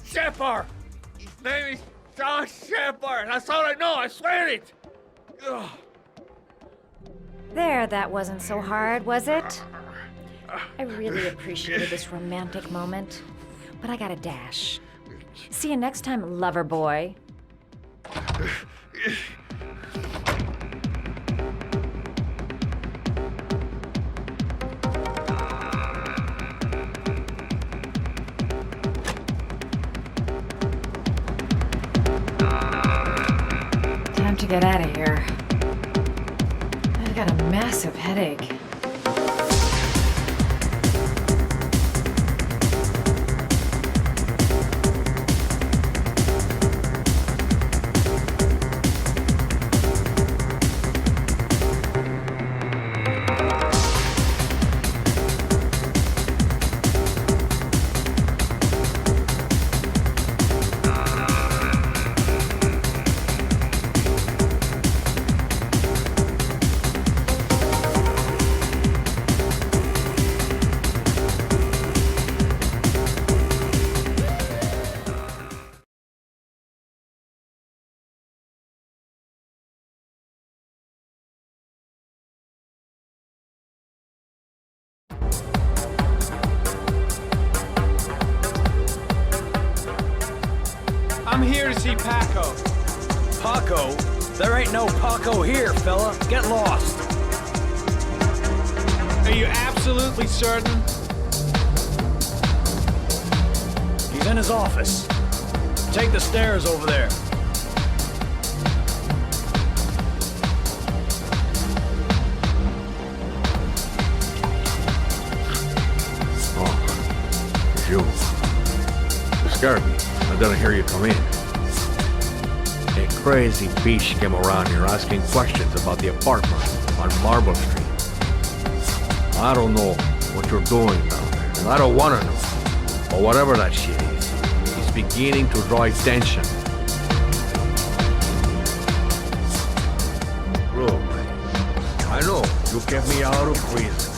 Shepard. His name is John Shepard. That's all I know. I swear it. Ugh. There, that wasn't so hard, was it? I really appreciated this romantic moment, but I gotta dash. See you next time, lover boy. Time to get out of here. I've got a massive headache. I'm here to see Paco. Paco? There ain't no Paco here, fella. Get lost. Are you absolutely certain? He's in his office. Take the stairs over there. Oh, it's you. You scared me. I didn't hear you come in. A crazy bitch came around here asking questions about the apartment on Marble Street. I don't know what you're doing down there, and I don't want to know. But whatever that shit is, it's beginning to draw attention. Look, I know you kept me out of prison,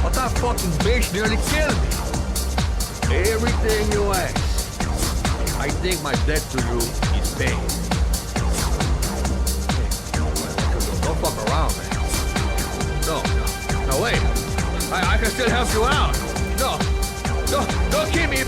but that fucking bitch nearly killed me. Everything you ask. I think my debt to you is paid. Don't fuck around, man. No, wait. I can still help you out. Don't keep me.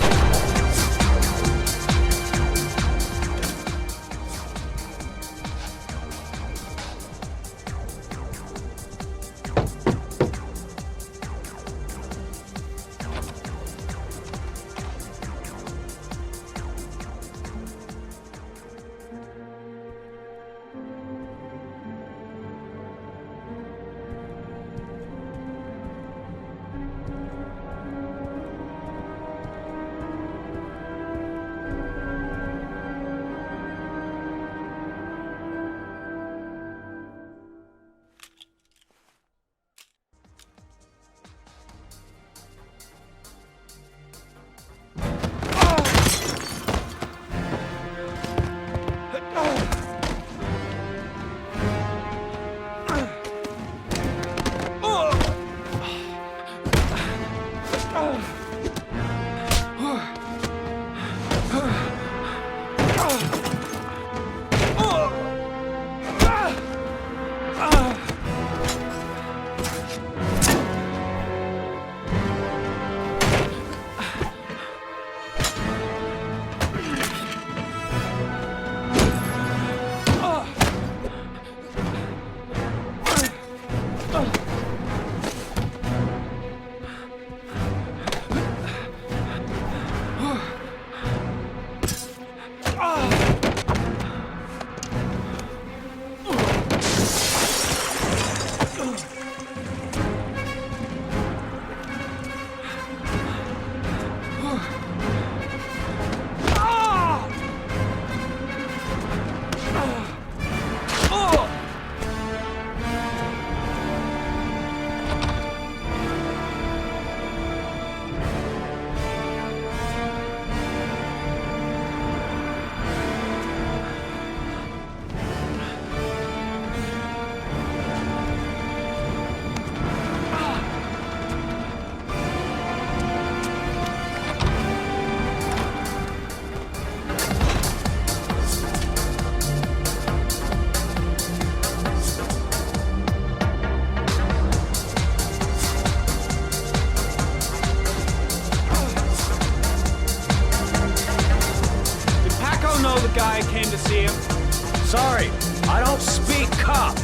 you. Sorry, I don't speak cop.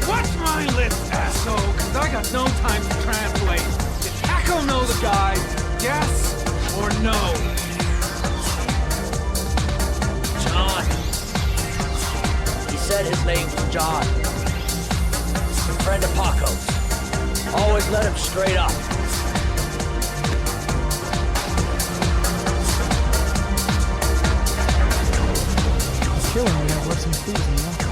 Watch my lips, asshole, cause I got no time to translate. Did Paco know the guy? Yes or no? John. He said his name was John. A friend of Paco's. Always let him straight up. Killing me, I left some clues in the office.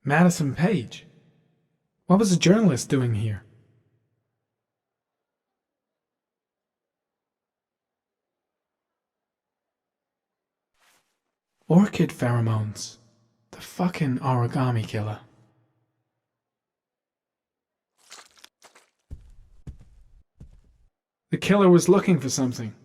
Madison Page? What was a journalist doing here? Orchid pheromones. The fucking origami killer. The killer was looking for something.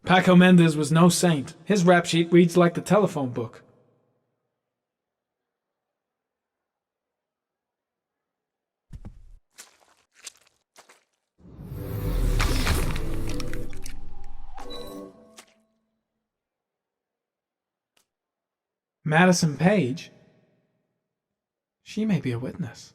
Paco Mendez was no saint. His rap sheet reads like the telephone book. Madison Page? She may be a witness.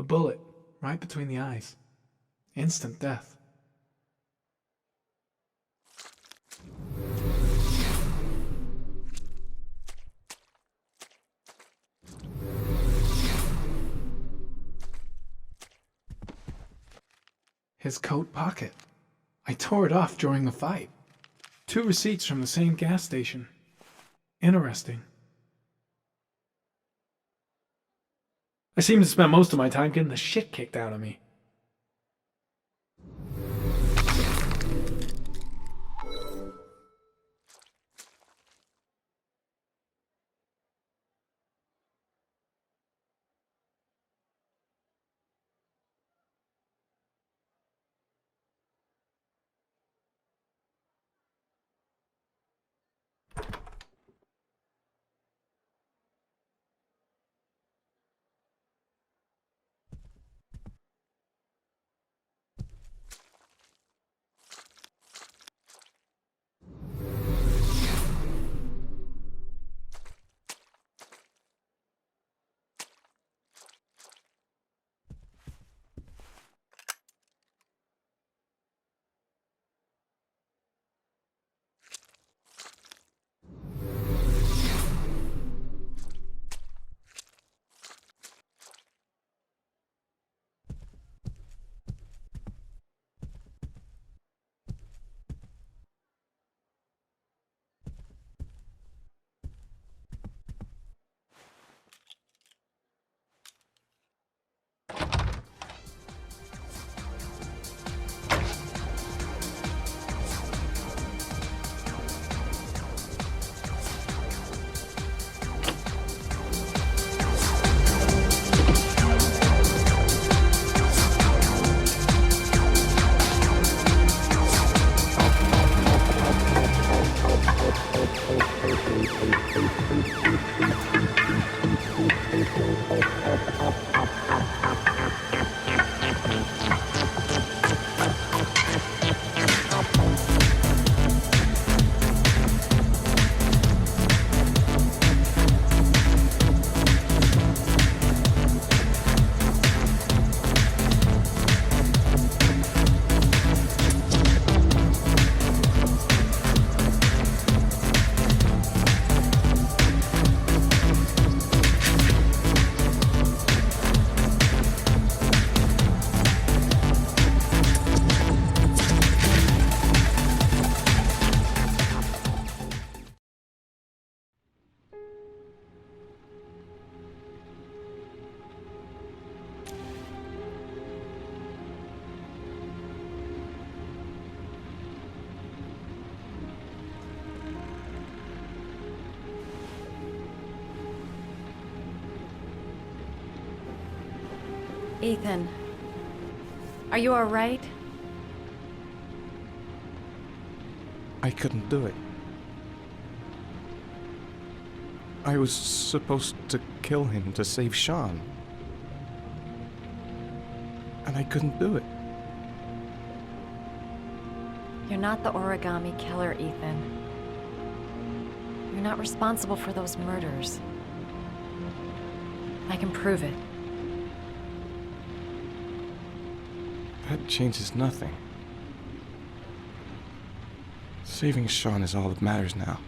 A bullet, right between the eyes. Instant death. His coat pocket. I tore it off during the fight. 2 receipts from the same gas station. Interesting. I seem to spend most of my time getting the shit kicked out of me. Ethan, are you all right? I couldn't do it. I was supposed to kill him to save Sean. And I couldn't do it. You're not the origami killer, Ethan. You're not responsible for those murders. I can prove it. That changes nothing. Saving Sean is all that matters now.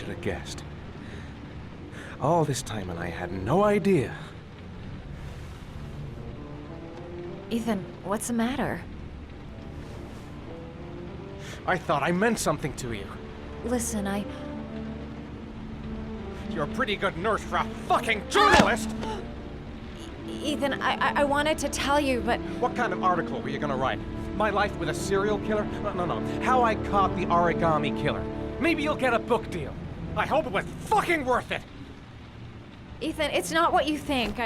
should have guessed. All this time and I had no idea. Ethan, what's the matter? I thought I meant something to you. Listen, You're a pretty good nurse for a fucking journalist! Ethan, I wanted to tell you, but... What kind of article were you gonna write? My life with a serial killer? No. How I caught the origami killer. Maybe you'll get a book deal. I hope it was fucking worth it! Ethan, it's not what you think.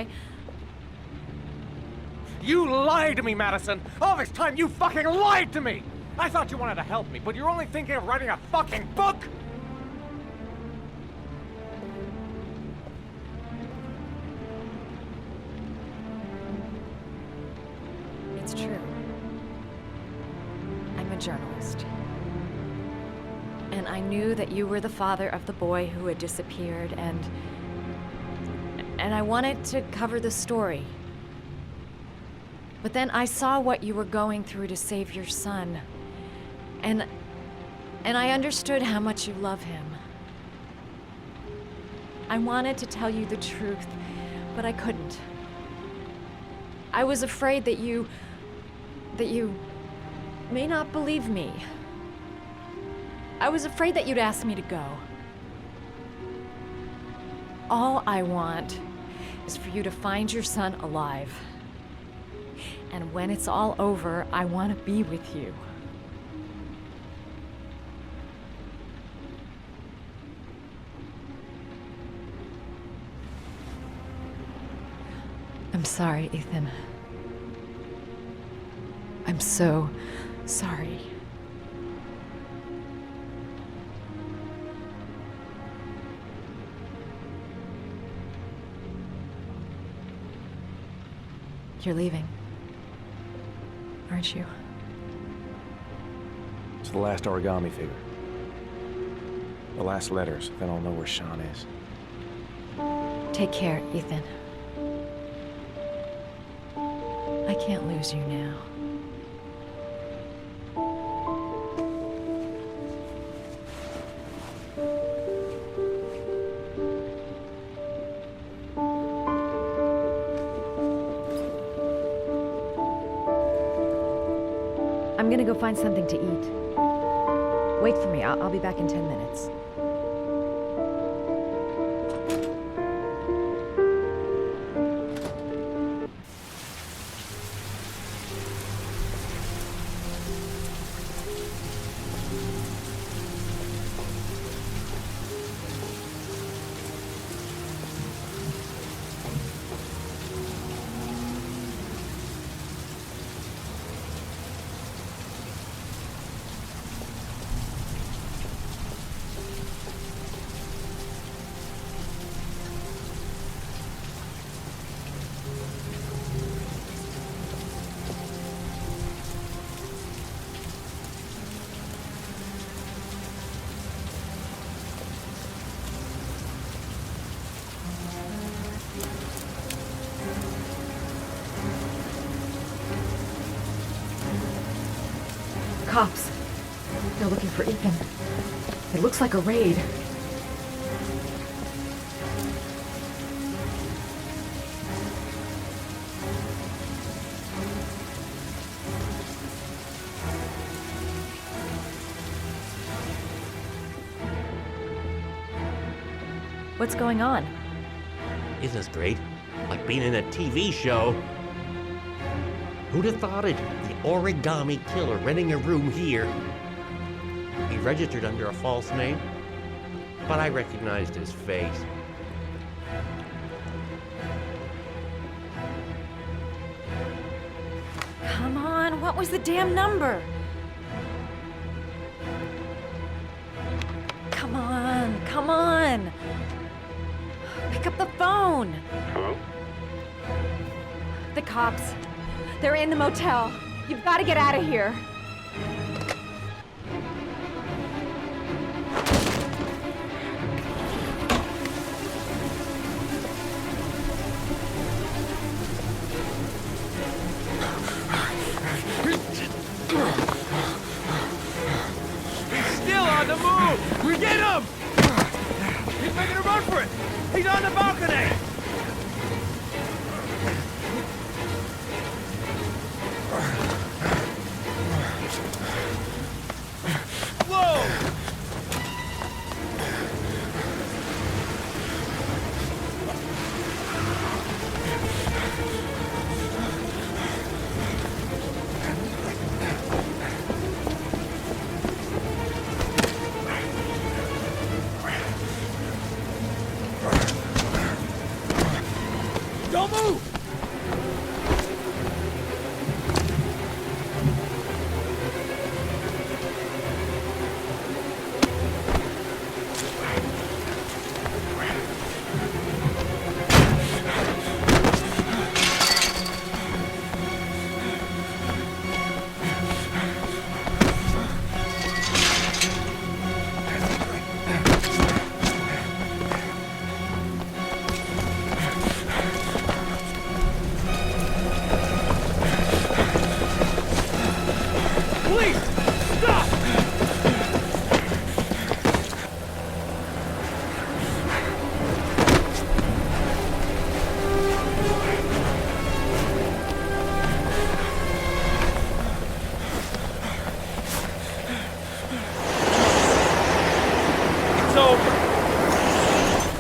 You lied to me, Madison! All this time you fucking lied to me! I thought you wanted to help me, but you're only thinking of writing a fucking book! It's true. I'm a journalist. And I knew that you were the father of the boy who had disappeared, and I wanted to cover the story. But then I saw what you were going through to save your son. And I understood how much you love him. I wanted to tell you the truth, but I couldn't. I was afraid that you may not believe me. I was afraid that you'd ask me to go. All I want is for you to find your son alive. And when it's all over, I want to be with you. I'm sorry, Ethan. I'm so sorry. You're leaving, aren't you? It's the last origami figure. The last letters, then I'll know where Sean is. Take care, Ethan. I can't lose you now. I'm gonna go find something to eat. Wait for me. I'll be back in 10 minutes. Cops. They're looking for Ethan. It looks like a raid. What's going on? Isn't this great? Like being in a TV show. Who'd have thought it? The origami killer renting a room here. He registered under a false name, but I recognized his face. Come on, what was the damn number? Come on, come on. Pick up the phone. Hello? The cops. They're in the motel. You've got to get out of here. He's still on the move! We get him! He's making a run for it! He's on the balcony! Whoa! Don't move! Please, stop! It's over.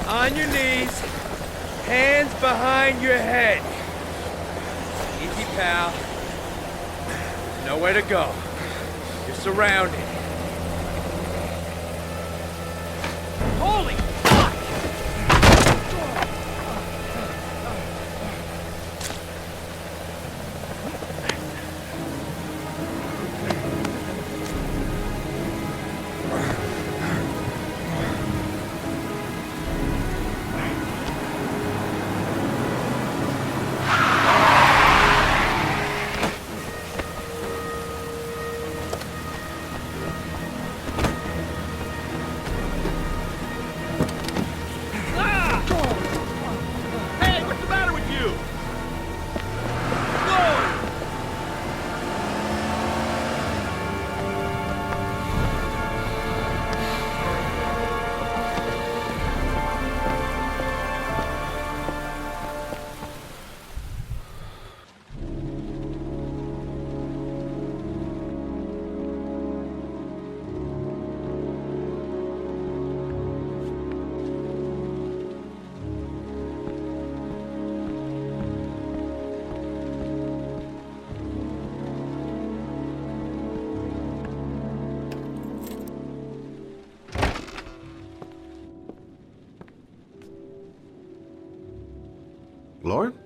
On your knees, hands behind your head. Easy, pal. Nowhere to go. You're surrounded. Holy fuck! Hey, what's the matter with you? Lord! Lauren?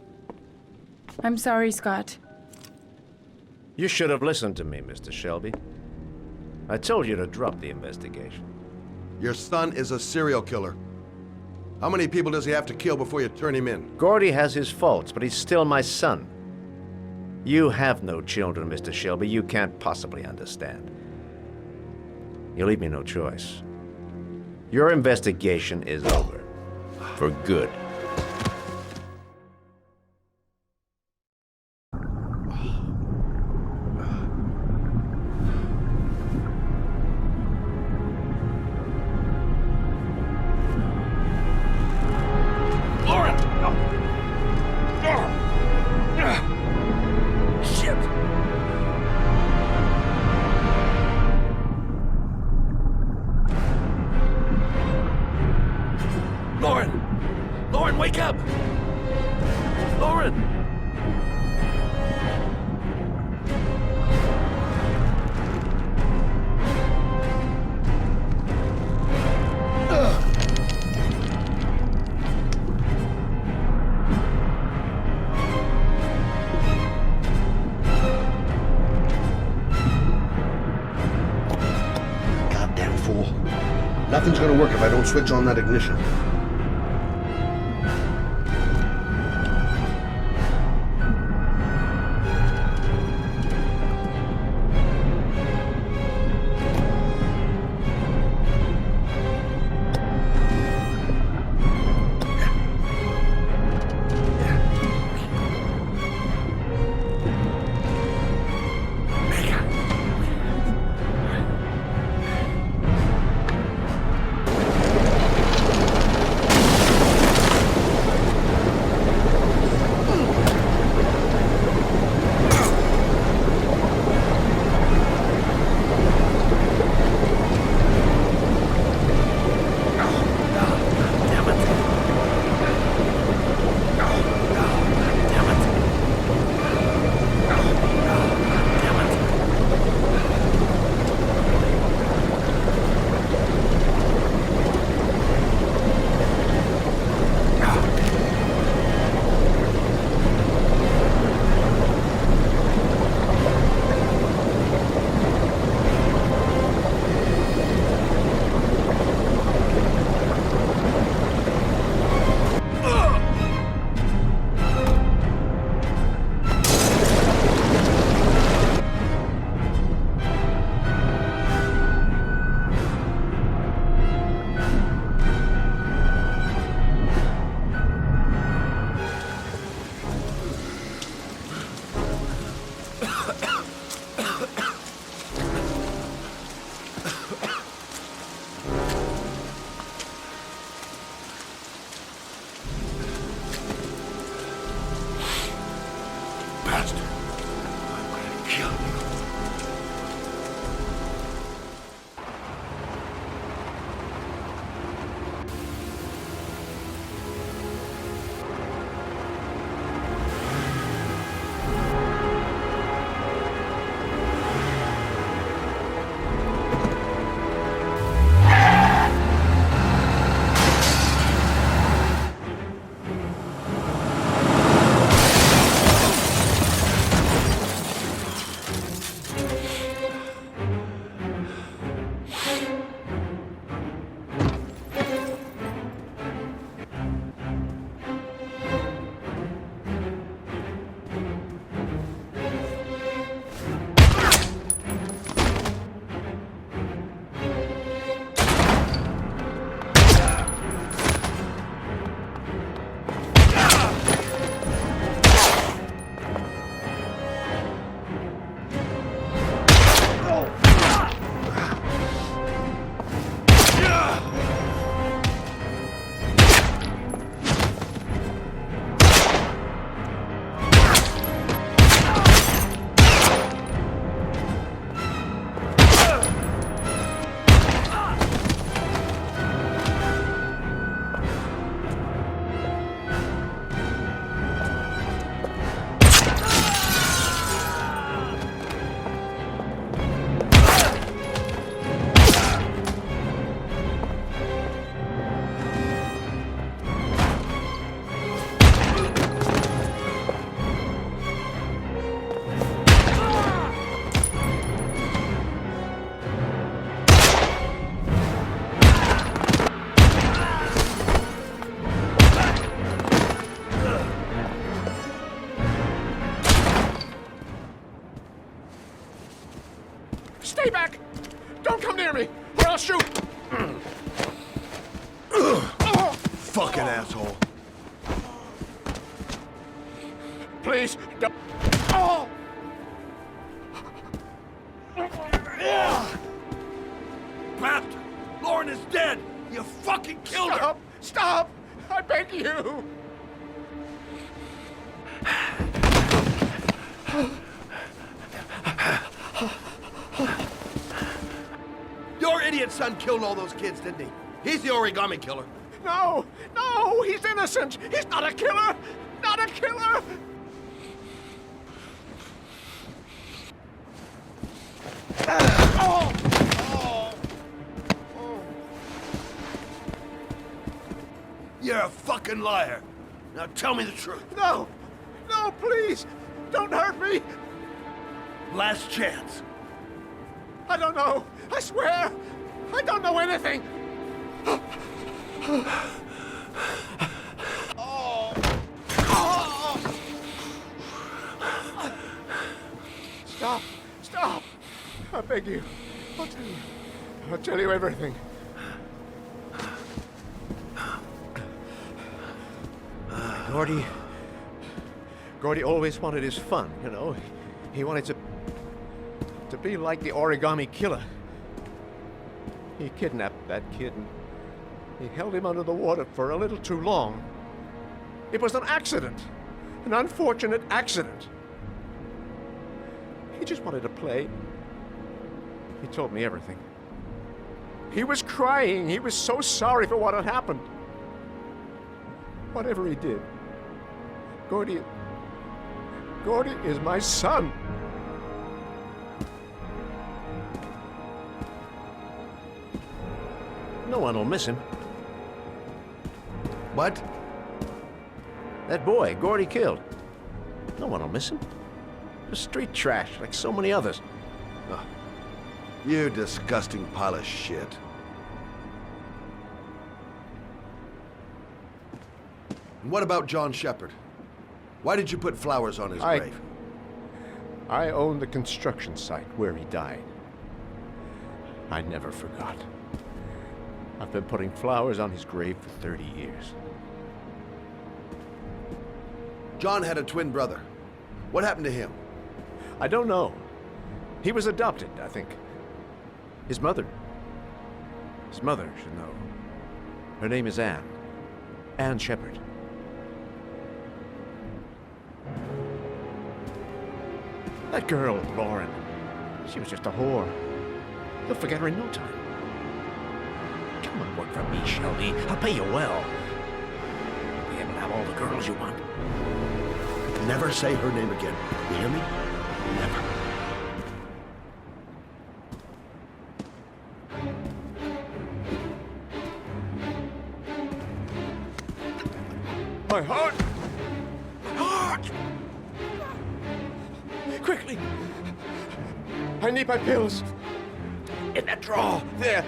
I'm sorry, Scott. You should have listened to me, Mr. Shelby. I told you to drop the investigation. Your son is a serial killer. How many people does he have to kill before you turn him in? Gordy has his faults, but he's still my son. You have no children, Mr. Shelby. You can't possibly understand. You leave me no choice. Your investigation is over. For good. Lauren, wake up! Lauren! Goddamn fool. Nothing's gonna work if I don't switch on that ignition. fucking asshole. Please, don't. Oh! Bastard! Lauren is dead! You fucking killed her! Stop! I beg you! Your idiot son killed all those kids, didn't he? He's the origami killer. No! No! He's innocent! He's not a killer! Not a killer! Oh! Oh! Oh! You're a fucking liar. Now tell me the truth. No! No, please! Don't hurt me! Last chance. I don't know. I swear. I don't know anything. Oh. Oh. Stop. Stop. I beg you. I'll tell you everything. Gordy always wanted his fun, you know. He wanted to be like the origami killer. He kidnapped that kid and he held him under the water for a little too long. It was an accident, an unfortunate accident. He just wanted to play. He told me everything. He was crying. He was so sorry for what had happened. Whatever he did, Gordy is my son. No one will miss him. What? That boy, Gordy killed. No one will miss him. Just street trash, like so many others. Oh, you disgusting pile of shit. And what about John Shepard? Why did you put flowers on his grave? I own the construction site where he died. I never forgot. I've been putting flowers on his grave for 30 years. John had a twin brother. What happened to him? I don't know. He was adopted, I think. His mother should know. Her name is Anne. Anne Shepard. That girl, Lauren, she was just a whore. You'll forget her in no time. Come and work for me, Shelby. I'll pay you well. You'll be able to have all the girls you want. Never say her name again. You hear me? Never. My heart! My heart! Quickly! I need my pills. In that drawer, there.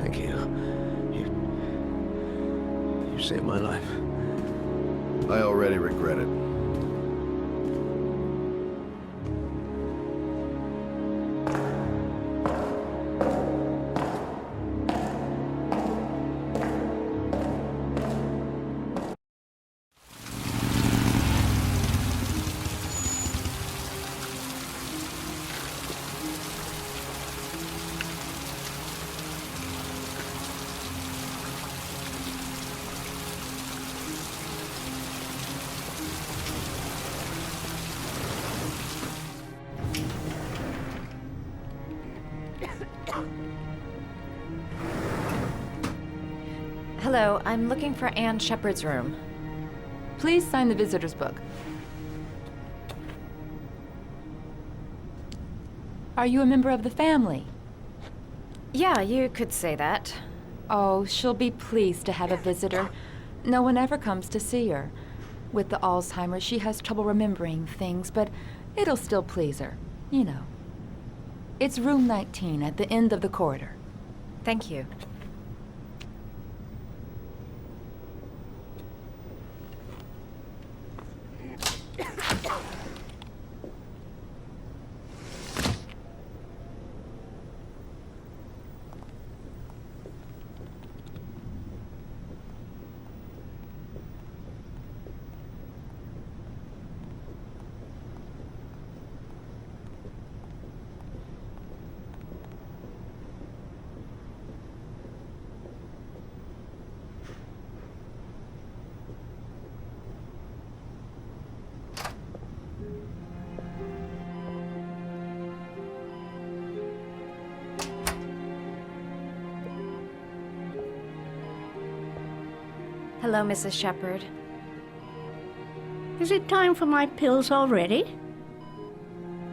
Thank you. You saved my life. I already regret it. Hello, I'm looking for Anne Shepard's room. Please sign the visitor's book. Are you a member of the family? Yeah, you could say that. Oh, she'll be pleased to have a visitor. No one ever comes to see her. With the Alzheimer's, she has trouble remembering things, but it'll still please her. You know. It's room 19 at the end of the corridor. Thank you. Hello, Mrs. Shepherd. Is it time for my pills already?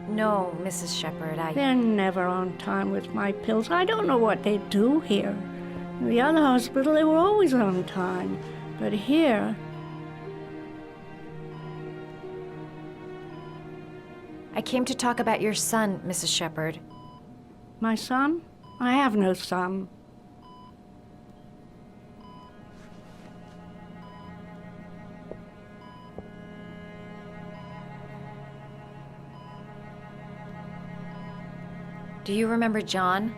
No, Mrs. Shepherd, They're never on time with my pills. I don't know what they do here. In the other hospital, they were always on time. But here... I came to talk about your son, Mrs. Shepherd. My son? I have no son. Do you remember John?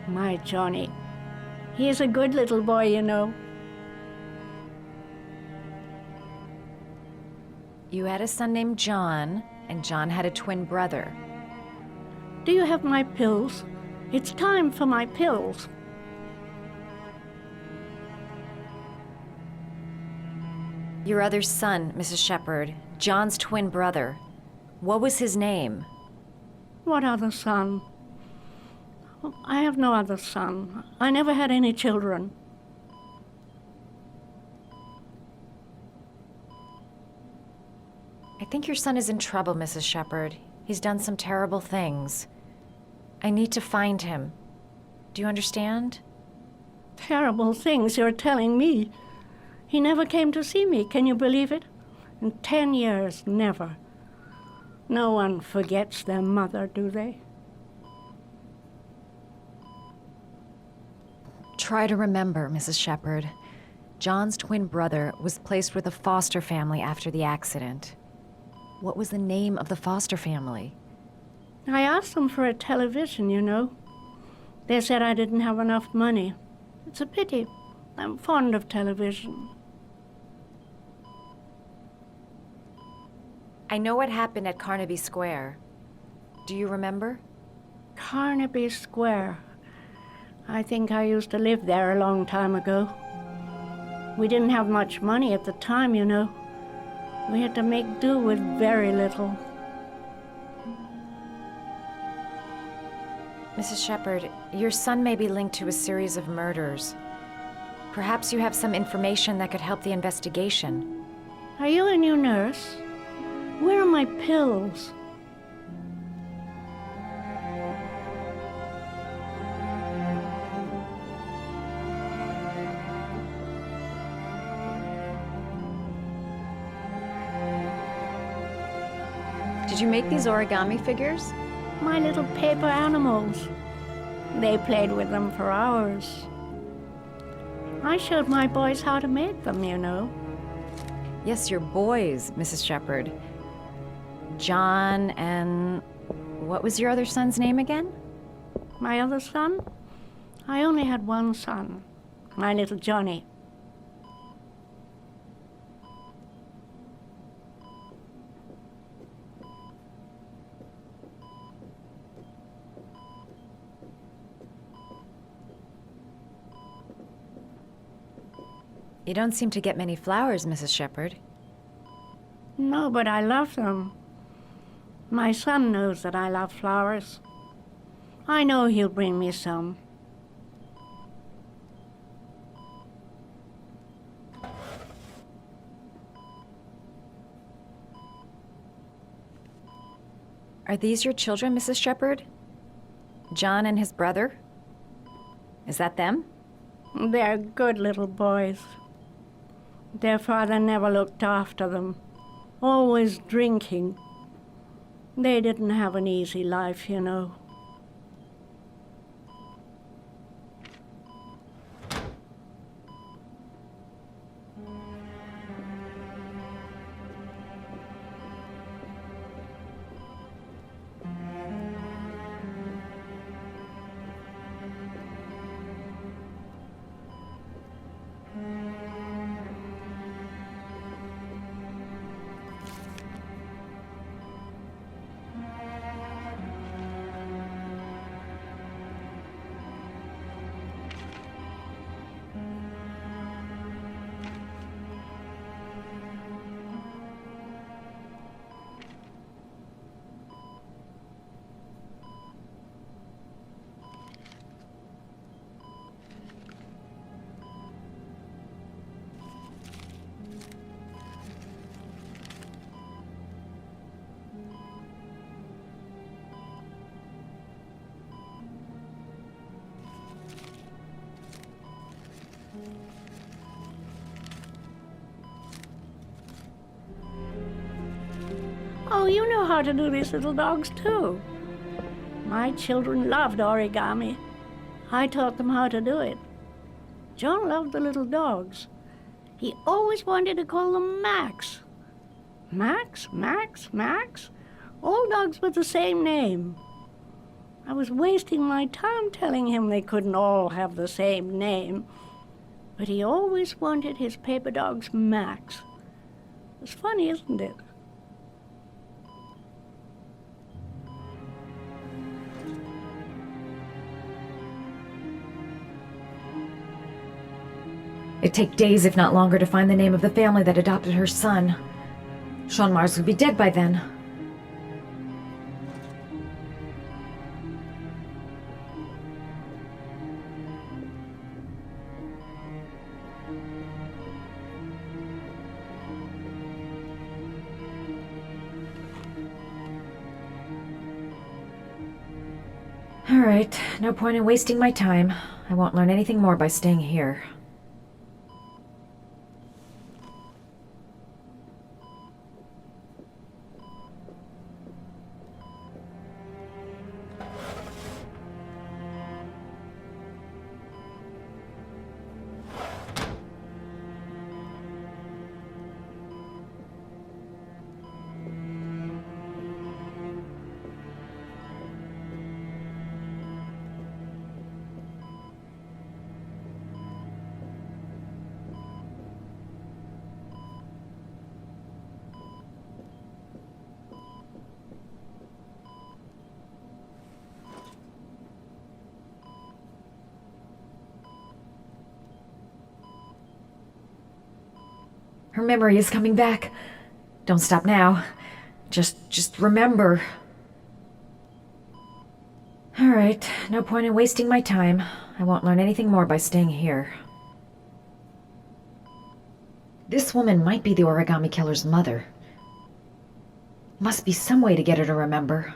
My Johnny. He is a good little boy, you know. You had a son named John, and John had a twin brother. Do you have my pills? It's time for my pills. Your other son, Mrs. Shepherd, John's twin brother. What was his name? What other son? I have no other son. I never had any children. I think your son is in trouble, Mrs. Shepherd. He's done some terrible things. I need to find him. Do you understand? Terrible things you're telling me. He never came to see me, can you believe it? In 10 years, never. No one forgets their mother, do they? Try to remember, Mrs. Shepherd. John's twin brother was placed with a foster family after the accident. What was the name of the foster family? I asked them for a television, you know. They said I didn't have enough money. It's a pity. I'm fond of television. I know what happened at Carnaby Square. Do you remember? Carnaby Square. I think I used to live there a long time ago. We didn't have much money at the time, you know. We had to make do with very little. Mrs. Shepherd, your son may be linked to a series of murders. Perhaps you have some information that could help the investigation. Are you a new nurse? Where are my pills? Did you make these origami figures? My little paper animals. They played with them for hours. I showed my boys how to make them, you know. Yes, your boys, Mrs. Shepherd. John and... what was your other son's name again? My other son? I only had one son. My little Johnny. You don't seem to get many flowers, Mrs. Shepherd. No, but I love them. My son knows that I love flowers. I know he'll bring me some. Are these your children, Mrs. Shepherd? John and his brother? Is that them? They're good little boys. Their father never looked after them, always drinking. They didn't have an easy life, you know. Oh, you know how to do these little dogs, too. My children loved origami. I taught them how to do it. John loved the little dogs. He always wanted to call them Max. Max, Max, Max? All dogs with the same name. I was wasting my time telling him they couldn't all have the same name. But he always wanted his paper dogs Max. It's funny, isn't it? It'd take days, if not longer, to find the name of the family that adopted her son. Sean Mars would be dead by then. All right, no point in wasting my time. I won't learn anything more by staying here. Her memory is coming back. Don't stop now. Just remember. All right, no point in wasting my time. I won't learn anything more by staying here. This woman might be the origami killer's mother. Must be some way to get her to remember.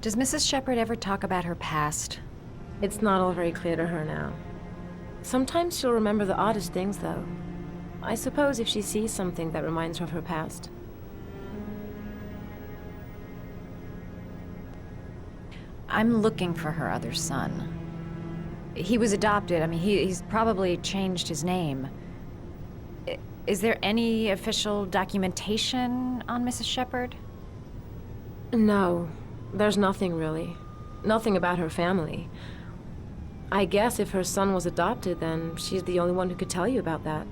Does Mrs. Shepherd ever talk about her past? It's not all very clear to her now. Sometimes she'll remember the oddest things, though. I suppose if she sees something that reminds her of her past. I'm looking for her other son. He was adopted. I mean, he's probably changed his name. Is there any official documentation on Mrs. Shepherd? No, there's nothing really. Nothing about her family. I guess if her son was adopted, then she's the only one who could tell you about that.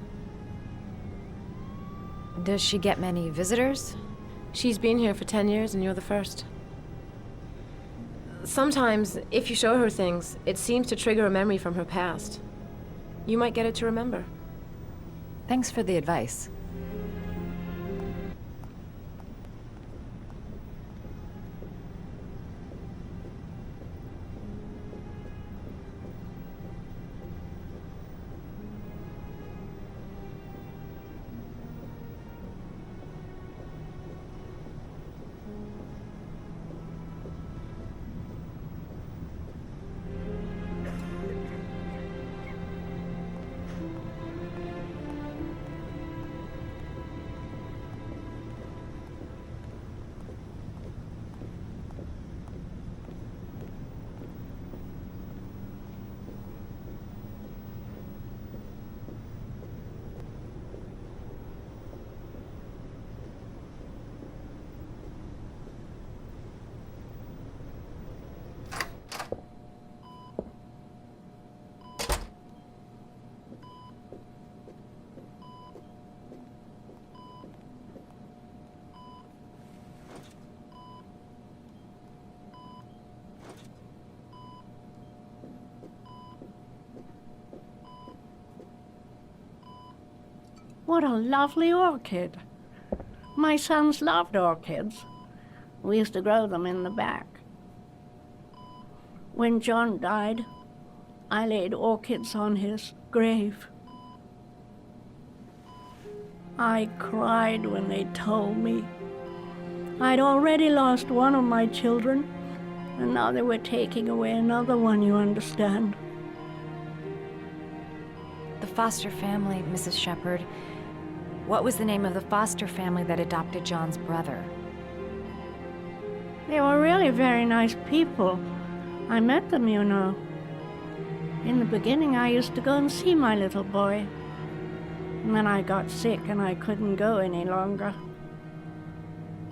Does she get many visitors? She's been here for 10 years and you're the first. Sometimes, if you show her things, it seems to trigger a memory from her past. You might get it to remember. Thanks for the advice. What a lovely orchid. My sons loved orchids. We used to grow them in the back. When John died, I laid orchids on his grave. I cried when they told me. I'd already lost one of my children, and now they were taking away another one, you understand. The foster family, Mrs. Shepherd. What was the name of the foster family that adopted John's brother? They were really very nice people. I met them, you know. In the beginning, I used to go and see my little boy. And then I got sick and I couldn't go any longer.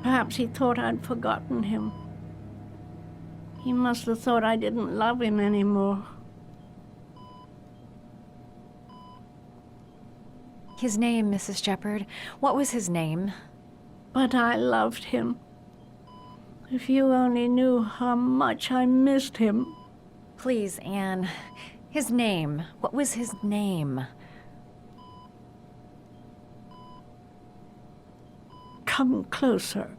Perhaps he thought I'd forgotten him. He must have thought I didn't love him anymore. His name, Mrs. Shepherd. What was his name? But I loved him. If you only knew how much I missed him. Please, Anne. His name. What was his name? Come closer.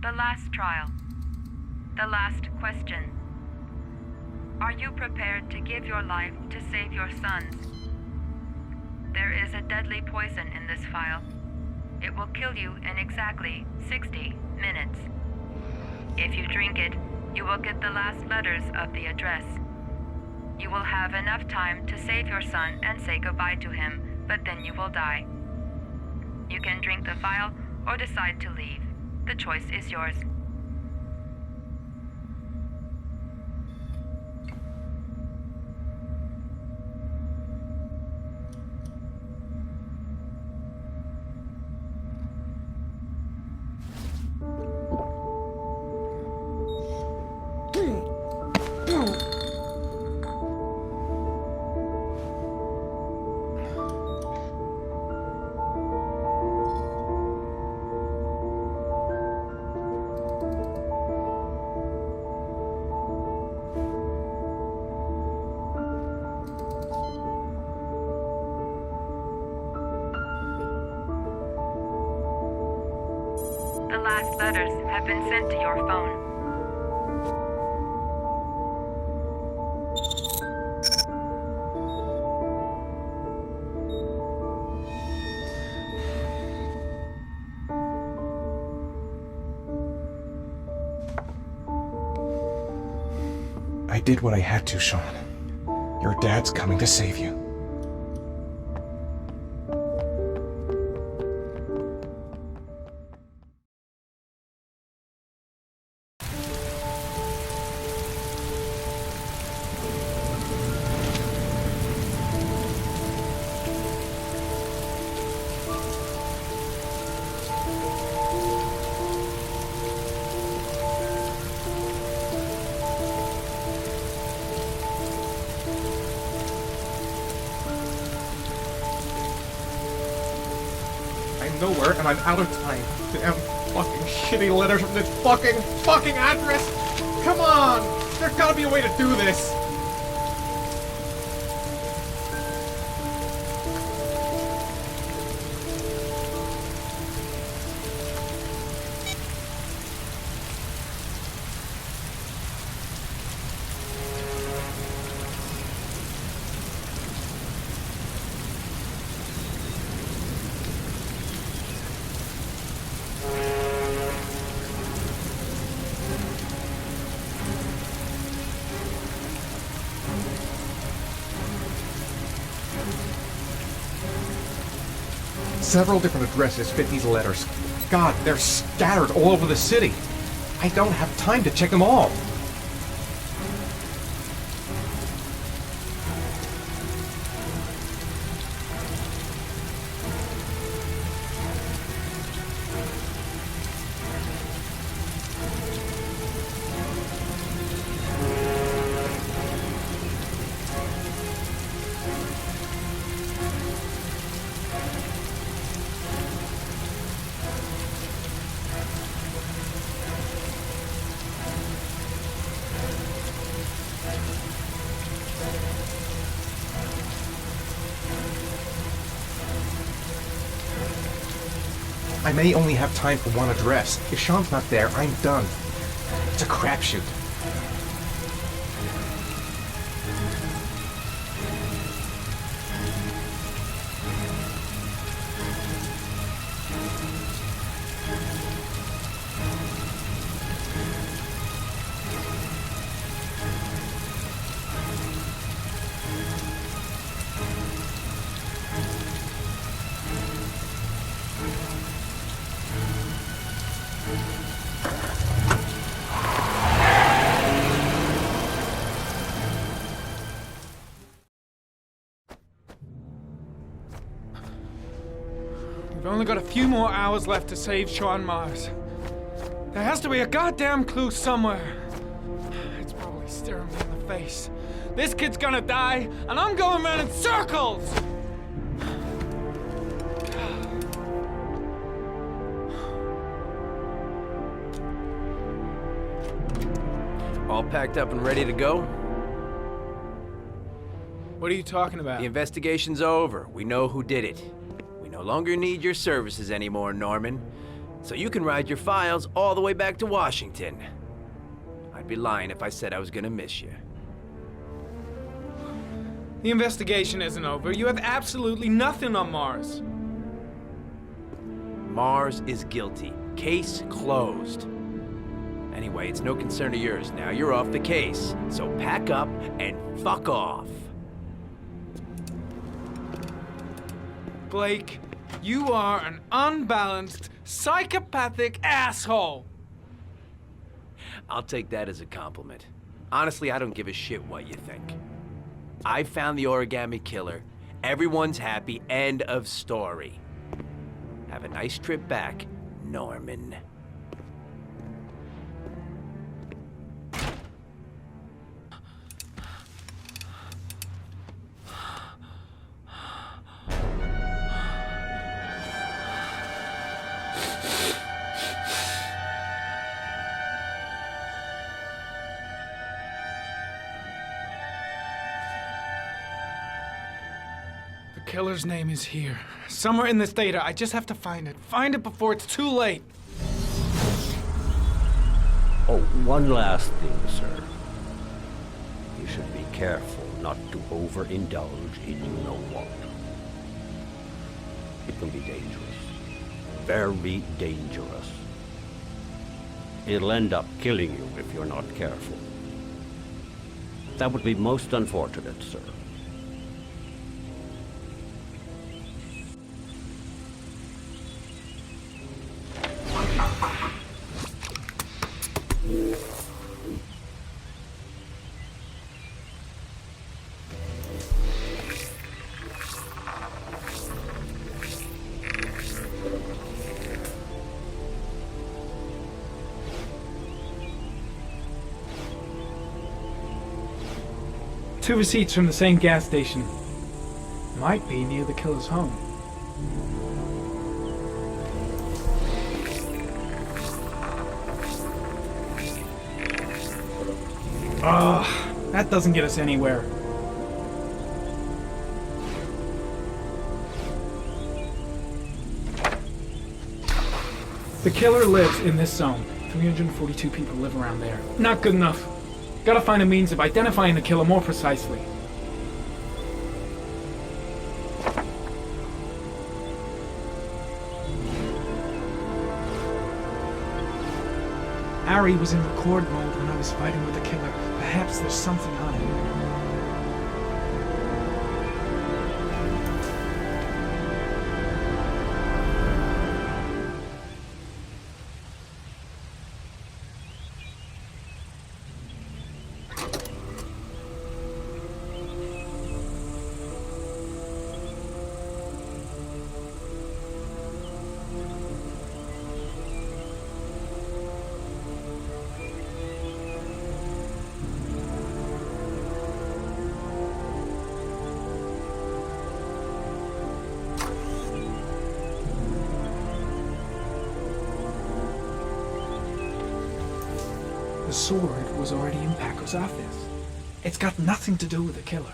The last trial. The last question. Are you prepared to give your life to save your sons? There is a deadly poison in this file. It will kill you in exactly 60 minutes. If you drink it, you will get the last letters of the address. You will have enough time to save your son and say goodbye to him, but then you will die. You can drink the file or decide to leave. The choice is yours. The last letters have been sent to your phone. I did what I had to, Sean. Your dad's coming to save you. I'm nowhere and I'm out of time. Damn fucking shitty letters from this fucking address! Come on! There's gotta be a way to do this! Several different addresses fit these letters. God, they're scattered all over the city. I don't have time to check them all. I may only have time for one address. If Sean's not there, I'm done. It's a crapshoot. We've only got a few more hours left to save Sean Mars. There has to be a goddamn clue somewhere. It's probably staring me in the face. This kid's gonna die, and I'm going around in circles! All packed up and ready to go? What are you talking about? The investigation's over. We know who did it. We no longer need your services anymore, Norman. So you can ride your files all the way back to Washington. I I'd be lying if I said I was gonna miss you. The investigation isn't over. You have absolutely nothing on Mars. Mars is guilty. Case closed. Anyway, it's no concern of yours now. You're off the case. So pack up and fuck off. Blake, you are an unbalanced, psychopathic asshole. I'll take that as a compliment. Honestly, I don't give a shit what you think. I found the origami killer. Everyone's happy. End of story. Have a nice trip back, Norman. The killer's name is here. Somewhere in this data. I just have to find it. Find it before it's too late. Oh, one last thing, sir. You should be careful not to overindulge in you-know-what. It can be dangerous. Very dangerous. It'll end up killing you if you're not careful. That would be most unfortunate, sir. Two receipts from the same gas station. Might be near the killer's home. Ugh, that doesn't get us anywhere. The killer lives in this zone. 342 people live around there. Not good enough. Gotta find a means of identifying the killer more precisely. Ari was in record mode when I was fighting with the killer. Perhaps there's something on him. The sword was already in Paco's office. It's got nothing to do with the killer.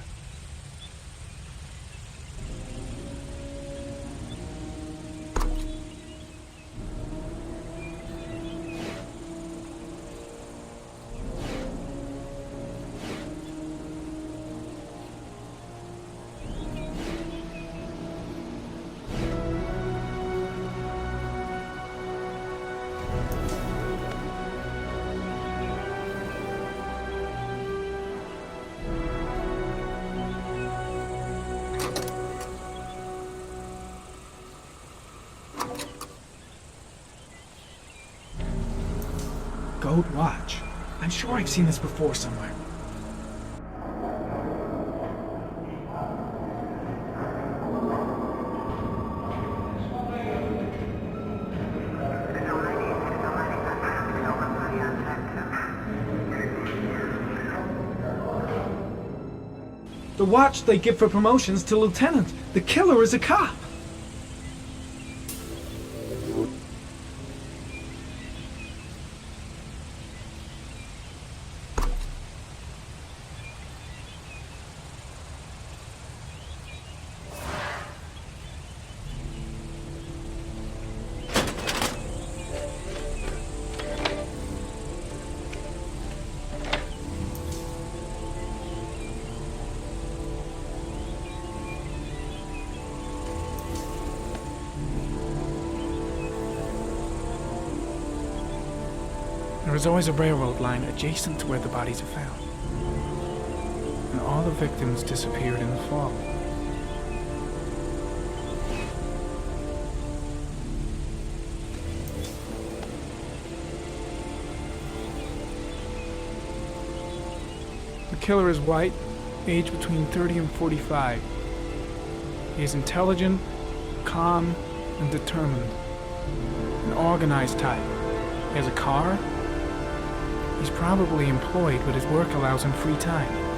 Gold watch. I'm sure I've seen this before somewhere. The watch they give for promotions to lieutenant. The killer is a cop. There is always a railroad line adjacent to where the bodies are found. And all the victims disappeared in the fall. The killer is white, aged between 30 and 45. He is intelligent, calm, and determined. An organized type. He has a car. He's probably employed, but his work allows him free time.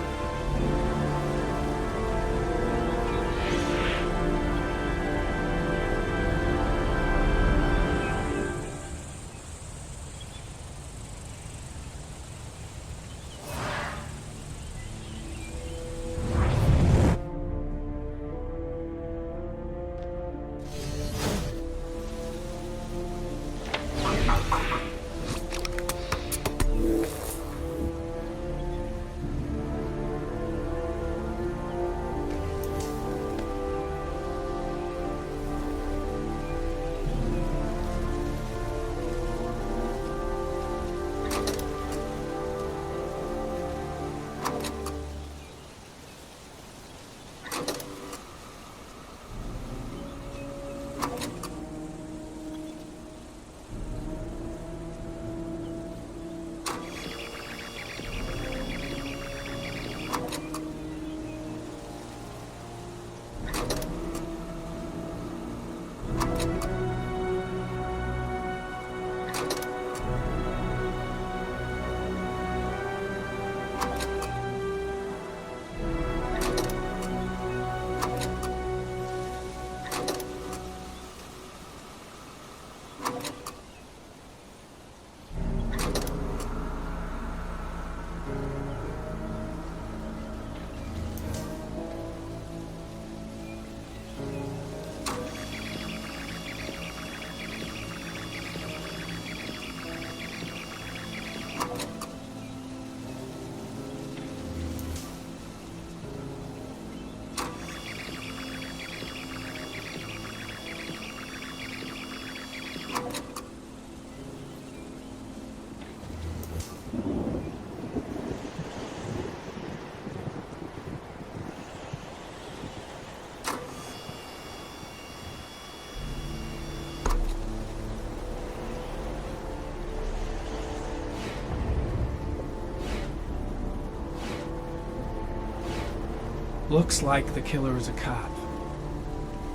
Looks like the killer is a cop.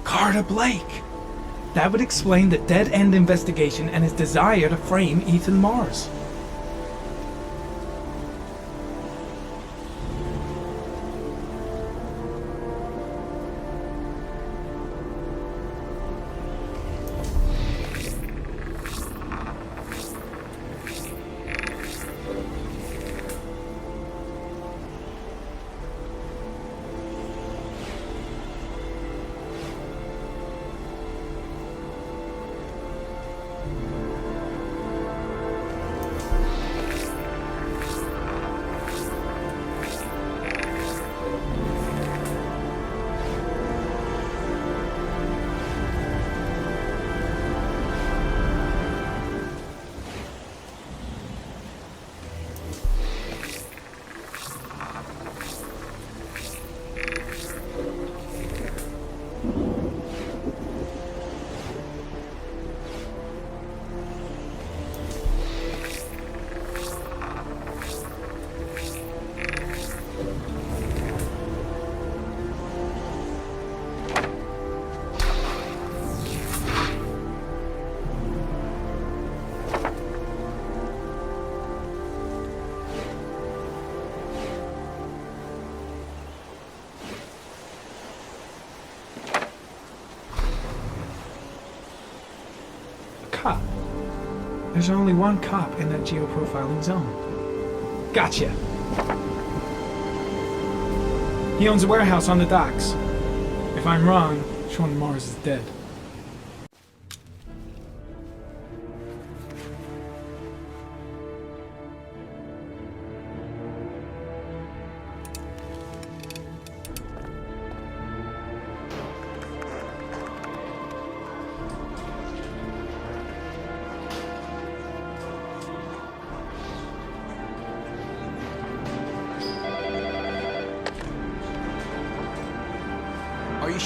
Carter Blake! That would explain the dead-end investigation and his desire to frame Ethan Mars. Cop. There's only one cop in that geoprofiling zone. Gotcha. He owns a warehouse on the docks. If I'm wrong, Sean Mars is dead.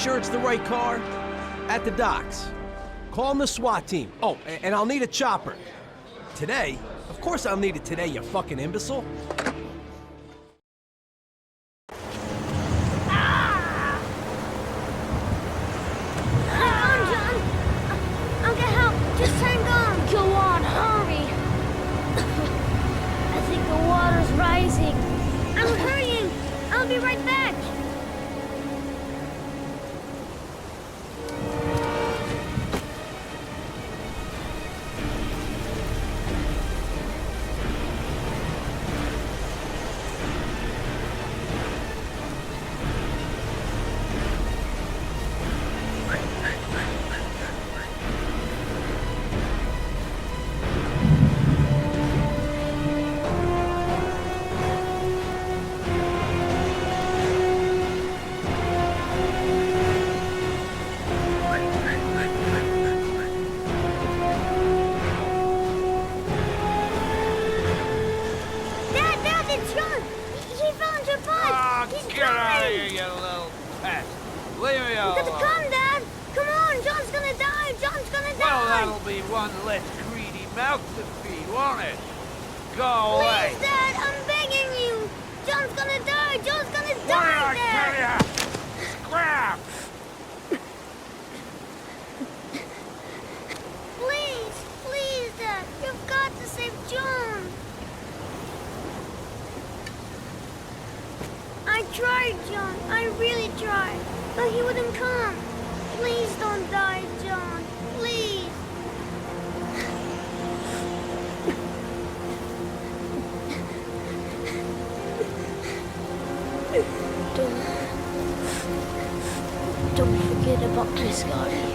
sure it's the right car? At the docks. Call the SWAT team. Oh, and I'll need a chopper. Today? Of course I'll need it today, you fucking imbecile. I'll get help. Just hang on. Go on, hurry. I think the water's rising. I'm hurrying. I'll be right back. Don't forget about this guy.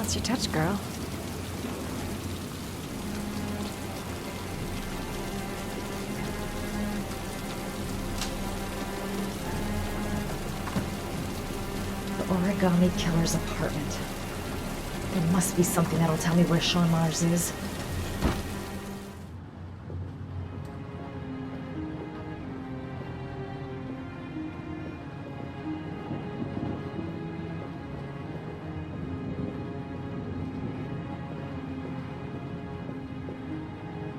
Lost your touch, girl. The origami killer's apartment. There must be something that'll tell me where Sean Mars is.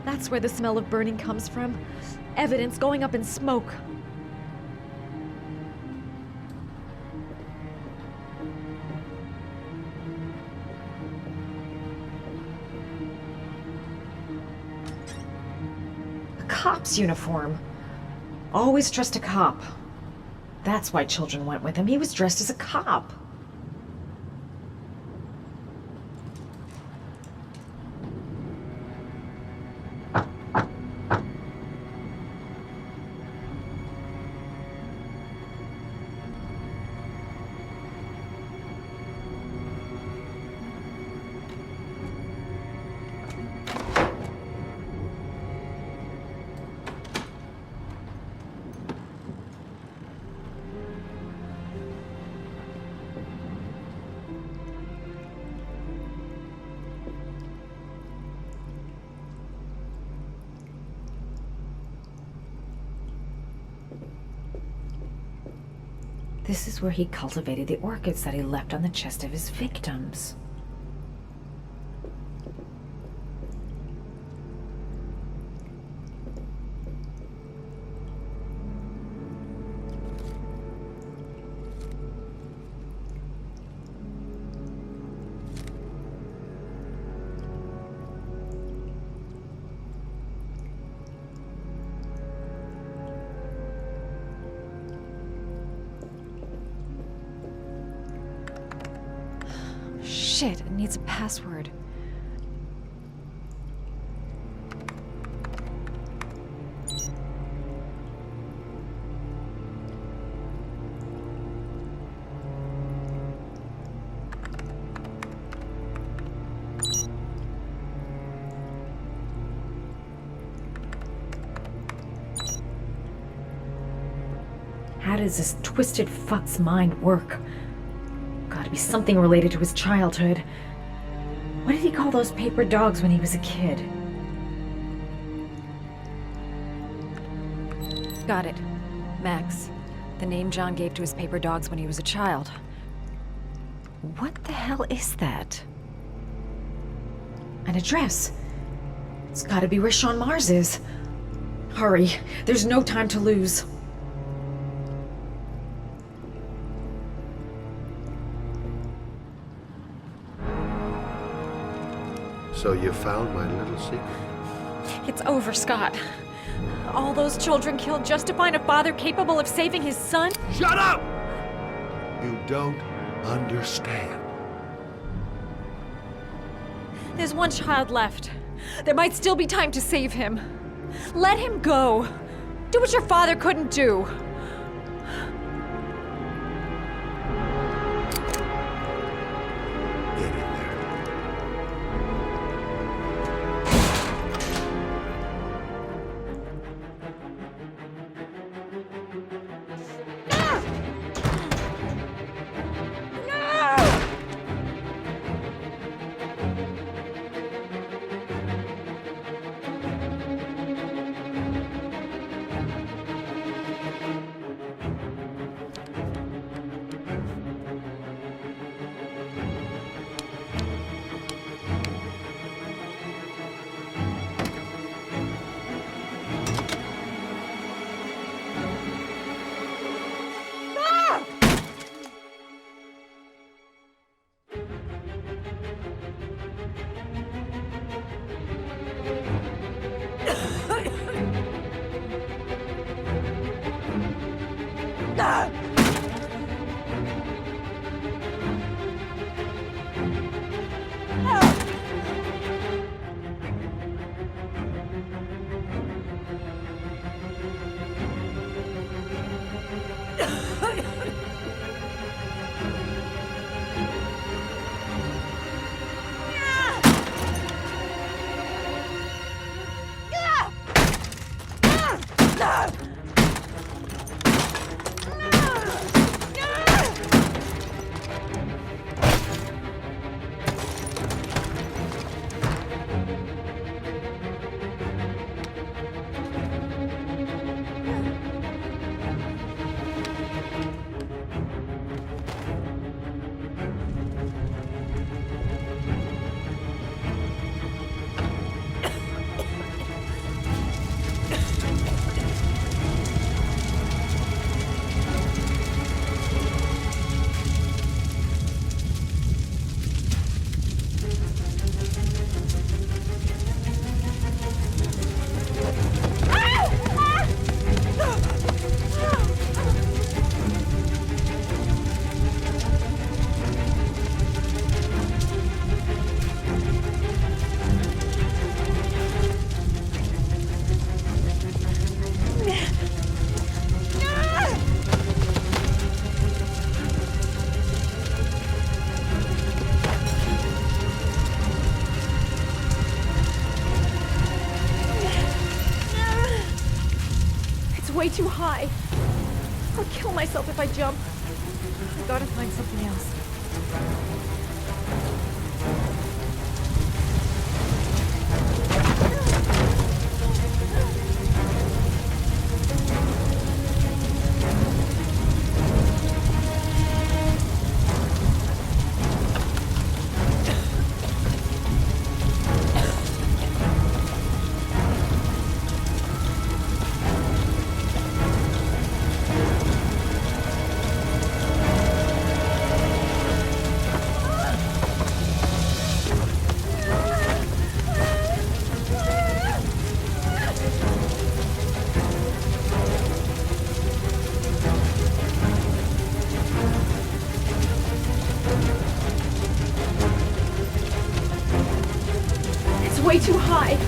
That's where the smell of burning comes from. Evidence going up in smoke. A cop's uniform. Always trust a cop. That's why children went with him. He was dressed as a cop. This is where he cultivated the orchids that he left on the chest of his victims. Shit, it needs a password. How does this twisted fuck's mind work? Gotta be something related to his childhood. What did he call those paper dogs when he was a kid? Got it. Max. The name John gave to his paper dogs when he was a child. What the hell is that? An address. It's gotta be where Sean Mars is. Hurry, there's no time to lose. So you found my little secret? It's over, Scott. All those children killed just to find a father capable of saving his son? Shut up! You don't understand. There's one child left. There might still be time to save him. Let him go. Do what your father couldn't do. way too high. I'll kill myself if I jump. I gotta find something else. Way too high.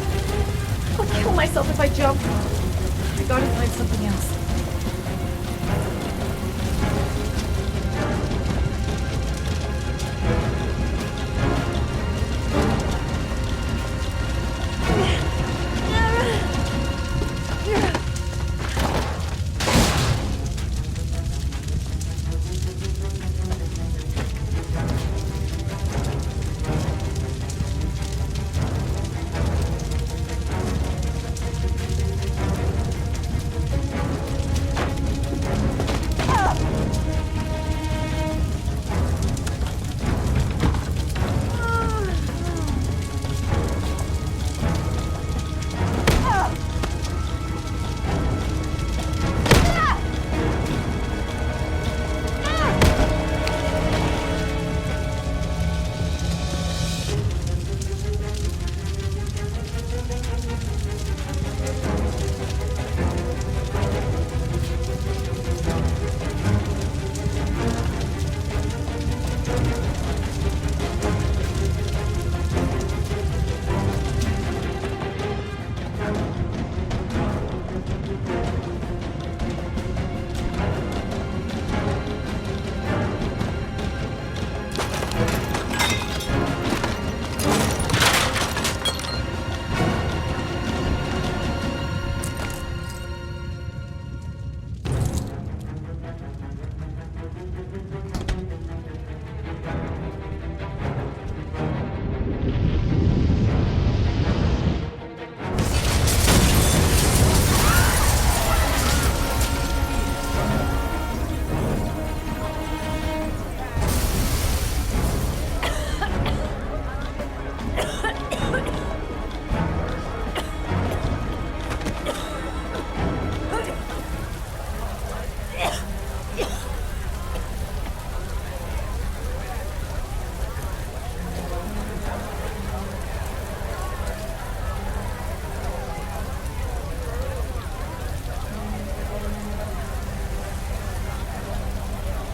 I'll kill myself if I jump. I gotta find something else.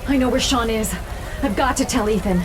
I know where Sean is. I've got to tell Ethan.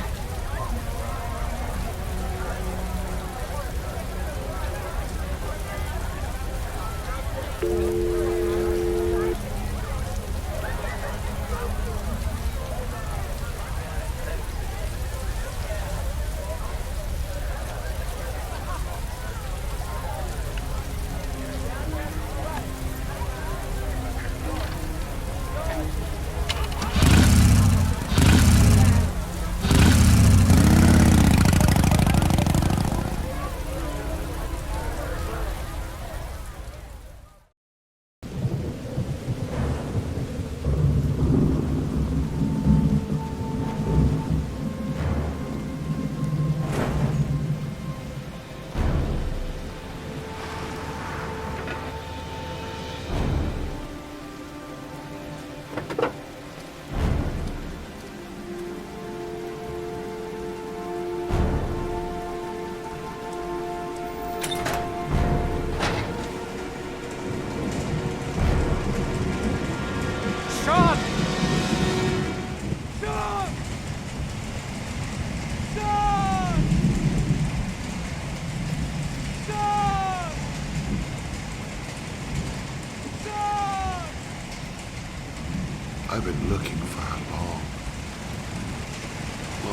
I've been looking for a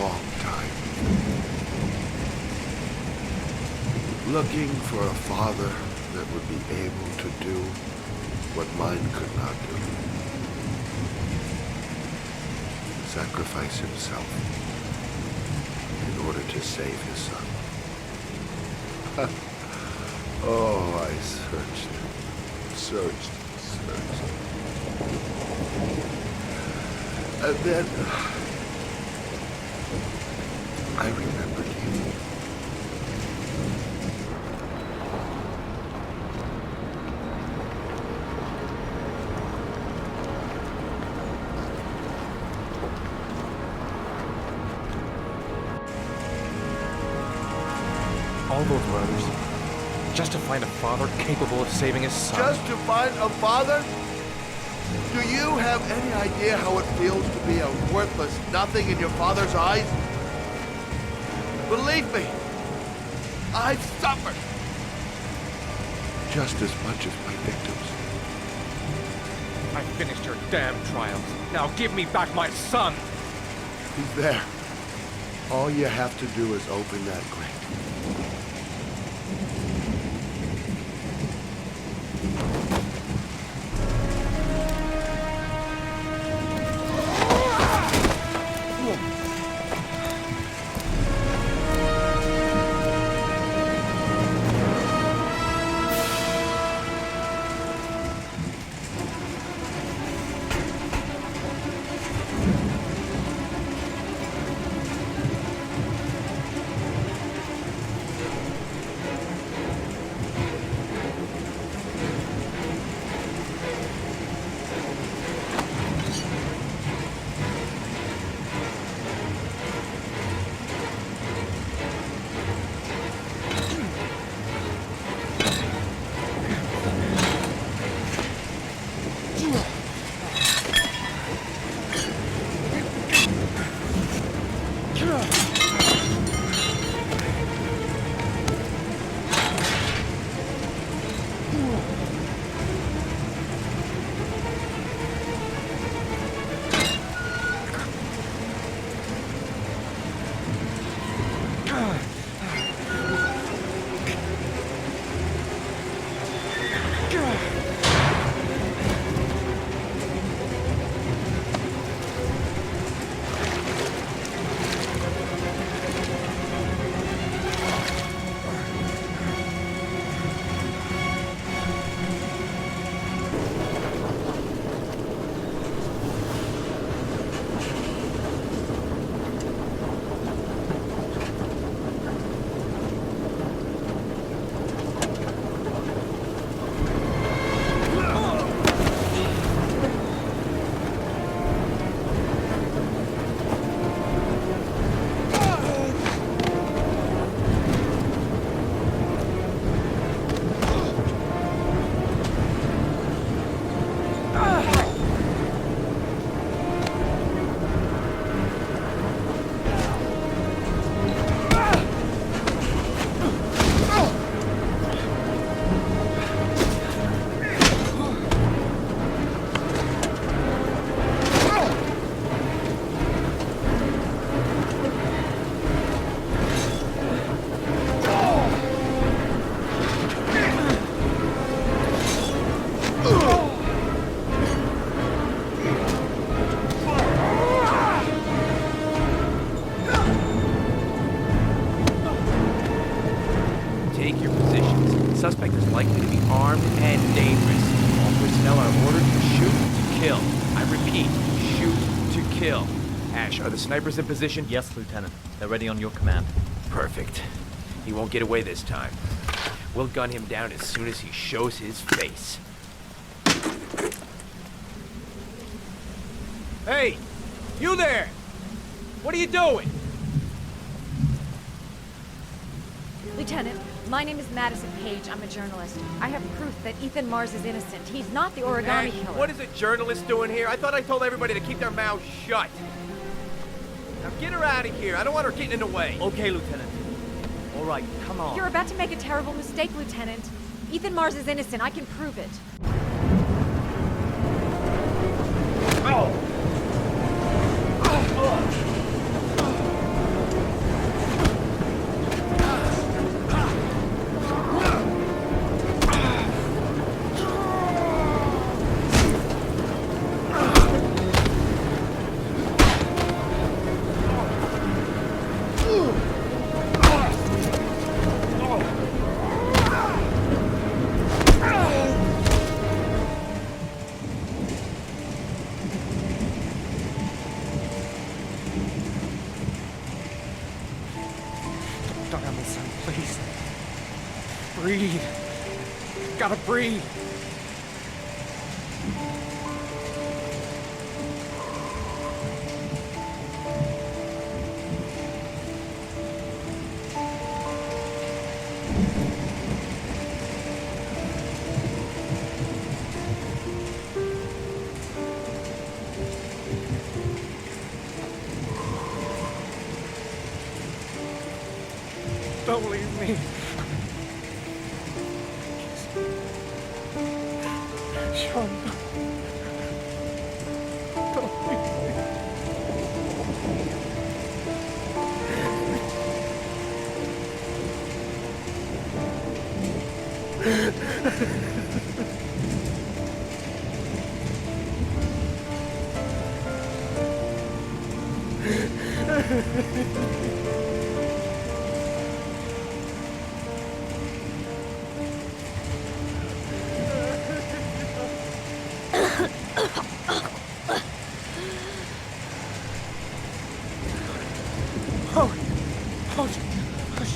long time. Looking for a father that would be able to do what mine could not do. Sacrifice himself in order to save his son. Oh, I searched. And then I remembered you. All those murders, just to find a father capable of saving his son. Just to find a father? Do you have any idea how it feels to be a worthless nothing in your father's eyes? Believe me, I've suffered just as much as my victims. I finished your damn trials. Now give me back my son! He's there. All you have to do is open that grave. Suspect is likely to be armed and dangerous. All personnel are ordered to shoot to kill. I repeat, shoot to kill. Ash, are the snipers in position? Yes, Lieutenant. They're ready on your command. Perfect. He won't get away this time. We'll gun him down as soon as he shows his face. Hey! You there! What are you doing? Lieutenant, my name is Madison Page. I'm a journalist. I have proof that Ethan Mars is innocent. He's not the origami killer. What is a journalist doing here? I thought I told everybody to keep their mouths shut. Now get her out of here. I don't want her getting in the way. Okay, Lieutenant. All right, come on. You're about to make a terrible mistake, Lieutenant. Ethan Mars is innocent. I can prove it. Oh! breathe. Gotta breathe. Don't leave me. Sean, don't leave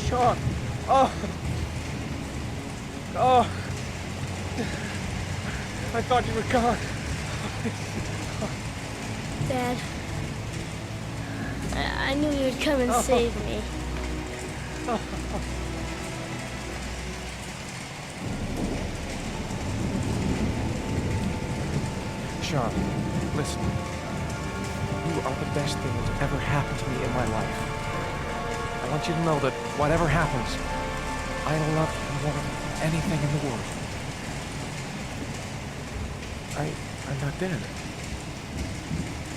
Sean. Oh. I thought you were gone. Dad, I knew you would come and save me. Sean, listen. You are the best thing that's ever happened to me in my life. I want you to know that whatever happens, I love you more than anything in the world. I'm not dead.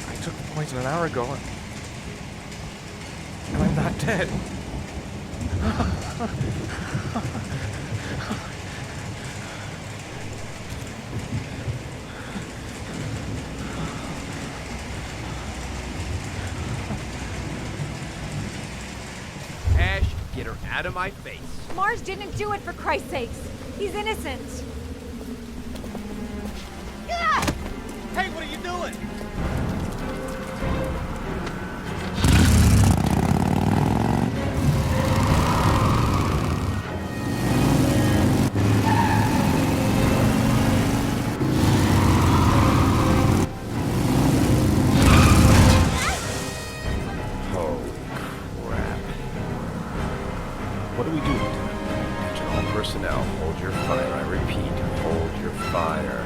I took the poison an hour ago, and I'm not dead. Ash, get her out of my face. Mars didn't do it, for Christ's sakes. He's innocent. Hey, what are you doing? Holy crap. What do we do, Lieutenant? Attention all personnel, hold your fire. I repeat, hold your fire.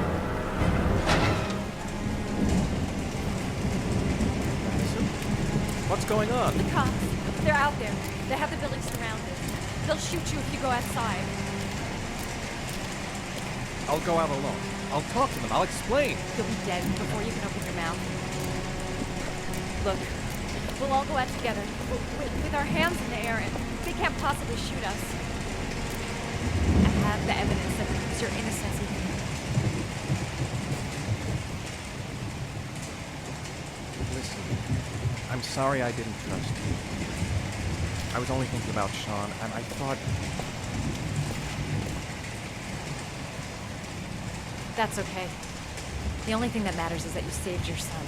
What's going on? The cops. They're out there. They have the building surrounded. They'll shoot you if you go outside. I'll go out alone. I'll talk to them. I'll explain. You'll be dead before you can open your mouth. Look, we'll all go out together, with our hands in the air, and they can't possibly shoot us. I have the evidence that proves your innocence. Listen, I'm sorry I didn't trust you. I was only thinking about Sean, and I thought... That's okay. The only thing that matters is that you saved your son.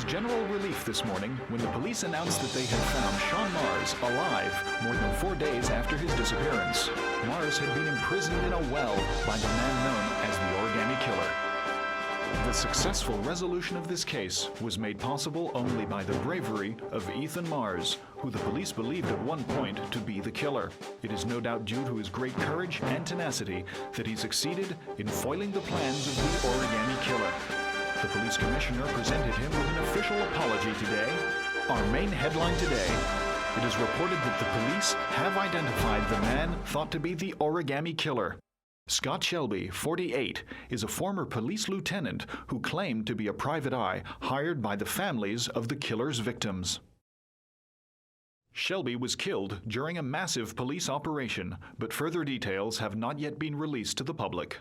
general relief this morning when the police announced that they had found Sean Mars alive more than 4 days after his disappearance. Mars had been imprisoned in a well by the man known as the Origami Killer. The successful resolution of this case was made possible only by the bravery of Ethan Mars, who the police believed at one point to be the killer. It is no doubt due to his great courage and tenacity that he succeeded in foiling the plans of the Origami Killer. The police commissioner presented him with an official apology today. Our main headline today: it is reported that the police have identified the man thought to be the Origami Killer. Scott Shelby, 48, is a former police lieutenant who claimed to be a private eye hired by the families of the killer's victims. Shelby was killed during a massive police operation, but further details have not yet been released to the public.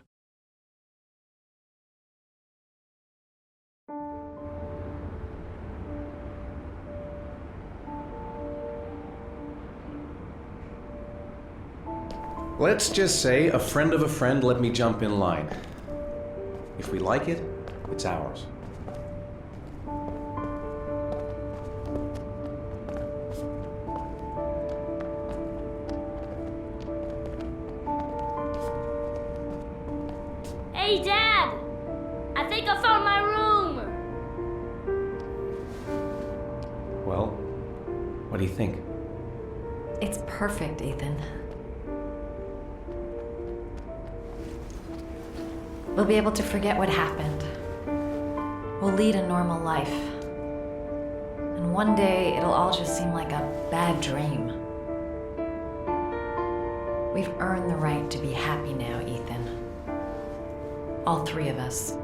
Let's just say a friend of a friend let me jump in line. If we like it, it's ours. Hey, Dad! I think I found my room! Well, what do you think? It's perfect, Ethan. We'll be able to forget what happened. We'll lead a normal life. And one day, it'll all just seem like a bad dream. We've earned the right to be happy now, Ethan. All three of us.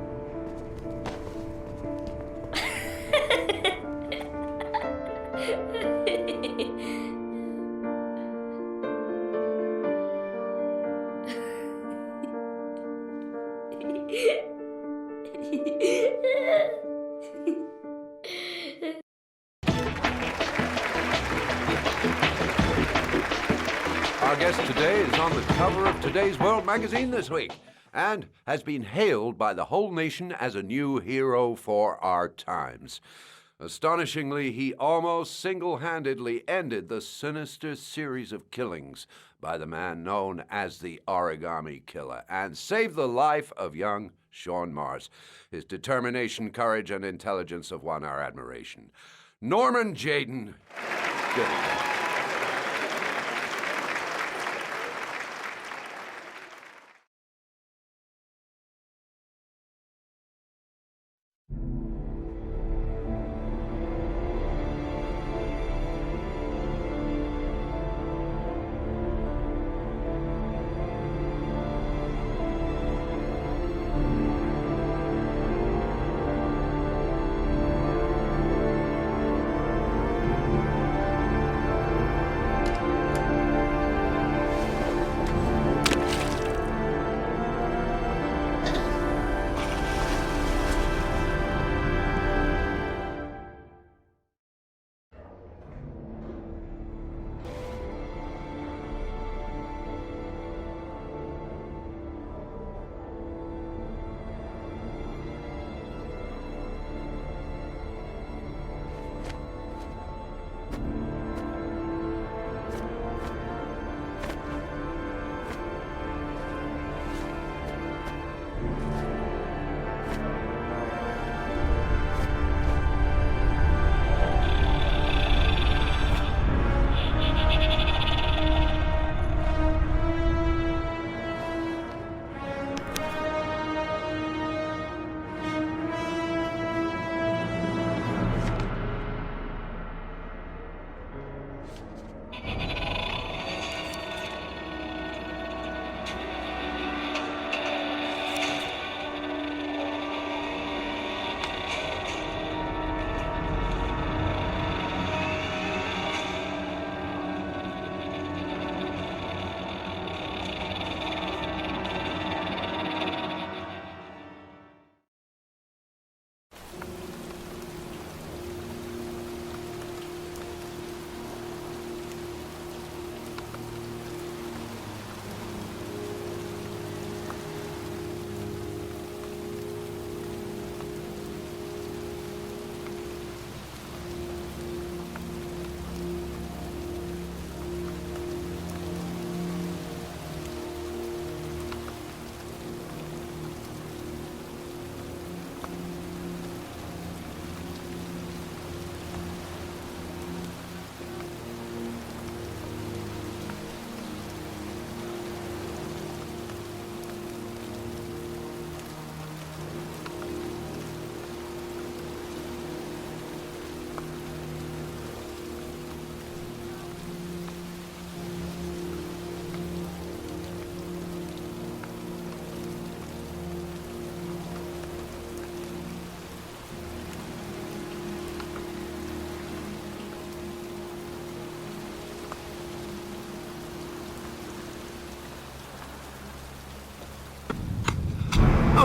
Our guest today is on the cover of Today's World magazine this week and has been hailed by the whole nation as a new hero for our times. Astonishingly, he almost single-handedly ended the sinister series of killings by the man known as the Origami Killer and saved the life of young Sean Mars. His determination, courage, and intelligence have won our admiration. Norman Jayden, good evening.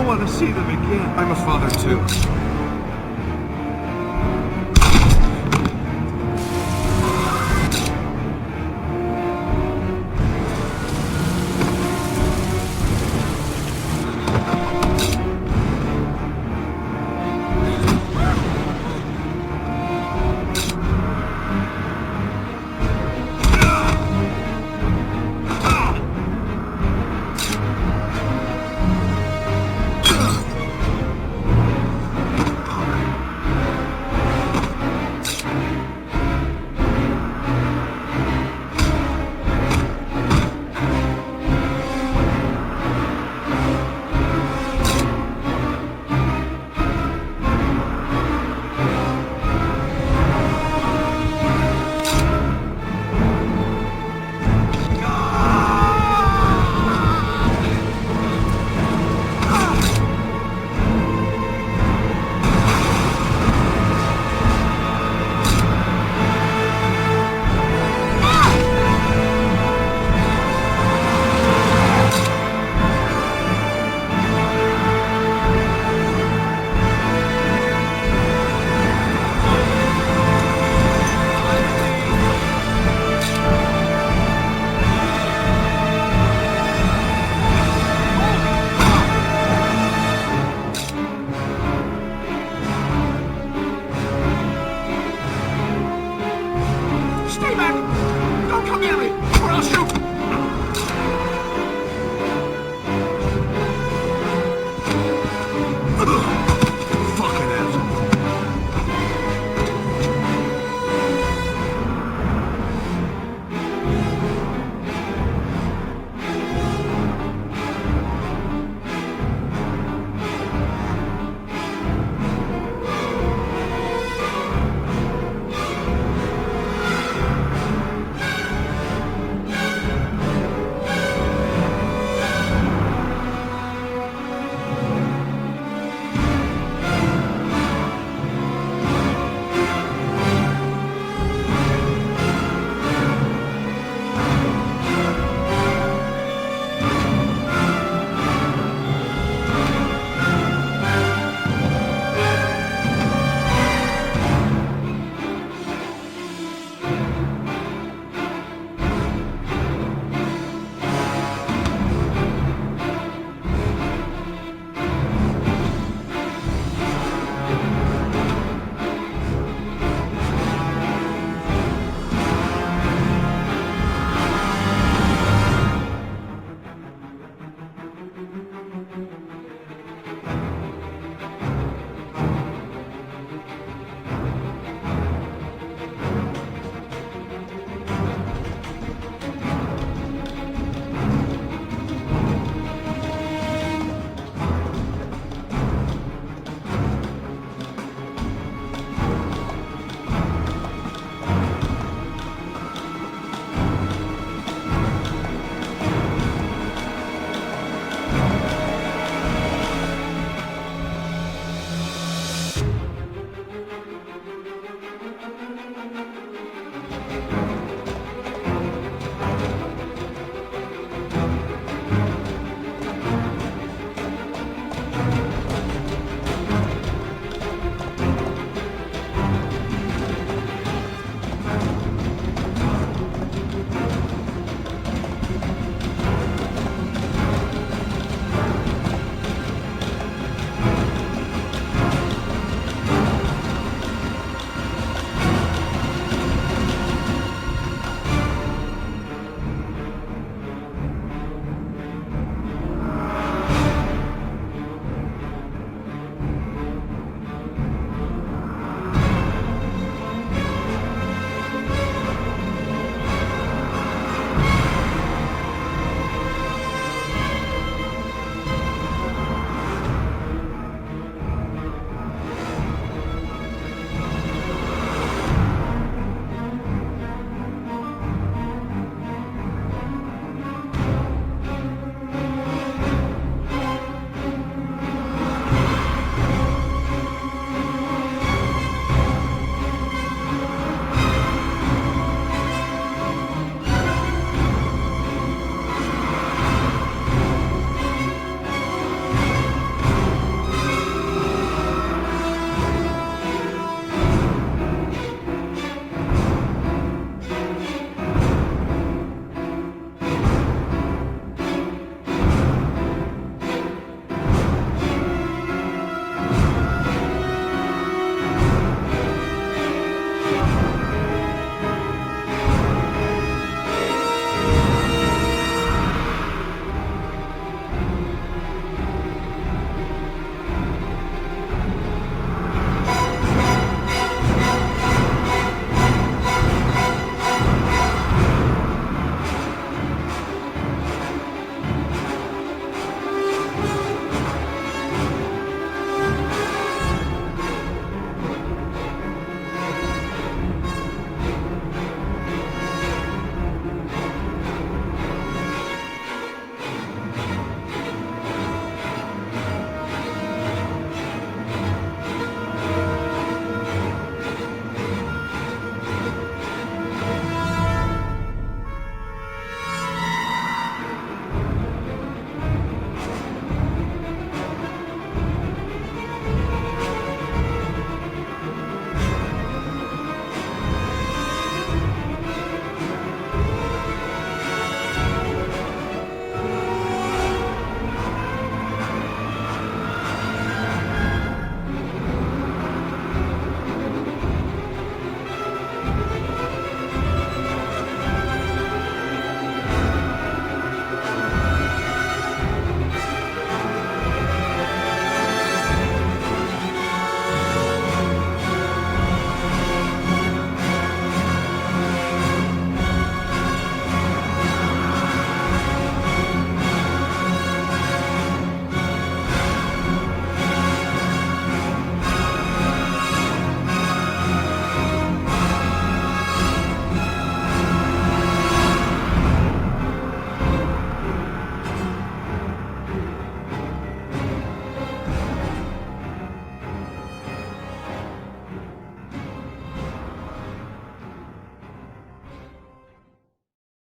want to see them again. I'm a father too.